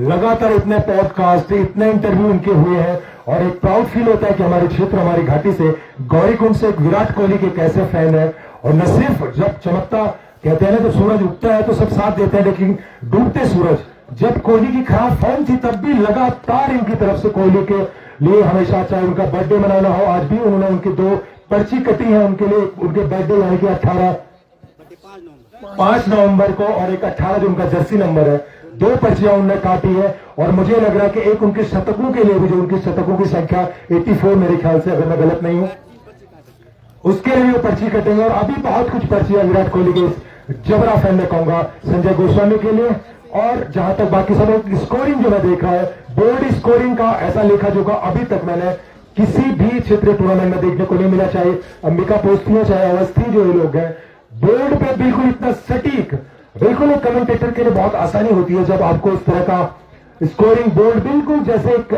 लगातार इतने पॉडकास्ट, इतने इंटरव्यू इनके हुए हैं और एक प्राउड फील होता है कि हमारे क्षेत्र, हमारी घाटी से, गौरीकुंड से एक विराट कोहली के कैसे फैन है। और न सिर्फ जब चमकता कहते हैं ना, तो सूरज उगता है तो सब साथ देते हैं, लेकिन डूबते सूरज, जब कोहली की खराब फॉर्म थी तब भी लगातार इनकी तरफ से कोहली के लिए हमेशा, चाहे उनका बर्थडे मनाना हो, आज भी उन्होंने उनकी 2 पर्ची कटी है उनके लिए, उनके बर्थडे यानी कि 5 नवंबर को, और एक 18 जो उनका जर्सी नंबर है, 2 पर्चियां उन्होंने काटी है। और मुझे लग रहा है कि एक उनके शतकों के लिए भी, जो उनकी शतकों की संख्या 84 मेरे ख्याल से, अगर मैं गलत नहीं हूं, उसके लिए वो पर्ची कटेंगे। और अभी बहुत कुछ पर्चियां विराट कोहली के जबरा फैन में कहूंगा संजय गोस्वामी के लिए। और जहां तक बाकी सब स्कोरिंग जो मैं देख रहा है, बोर्ड स्कोरिंग का ऐसा लेखा जोखा अभी तक मैंने किसी भी क्षेत्रीय टूर्नामेंट में देखने को नहीं मिला, चाहे अंबिका पोस्ती हो, चाहे अवस्थी जो ये लोग हैं, बोर्ड पे बिल्कुल इतना सटीक, बिल्कुल एक कमेंटेटर के लिए बहुत आसानी होती है जब आपको इस तरह का स्कोरिंग बोर्ड बिल्कुल जैसे एक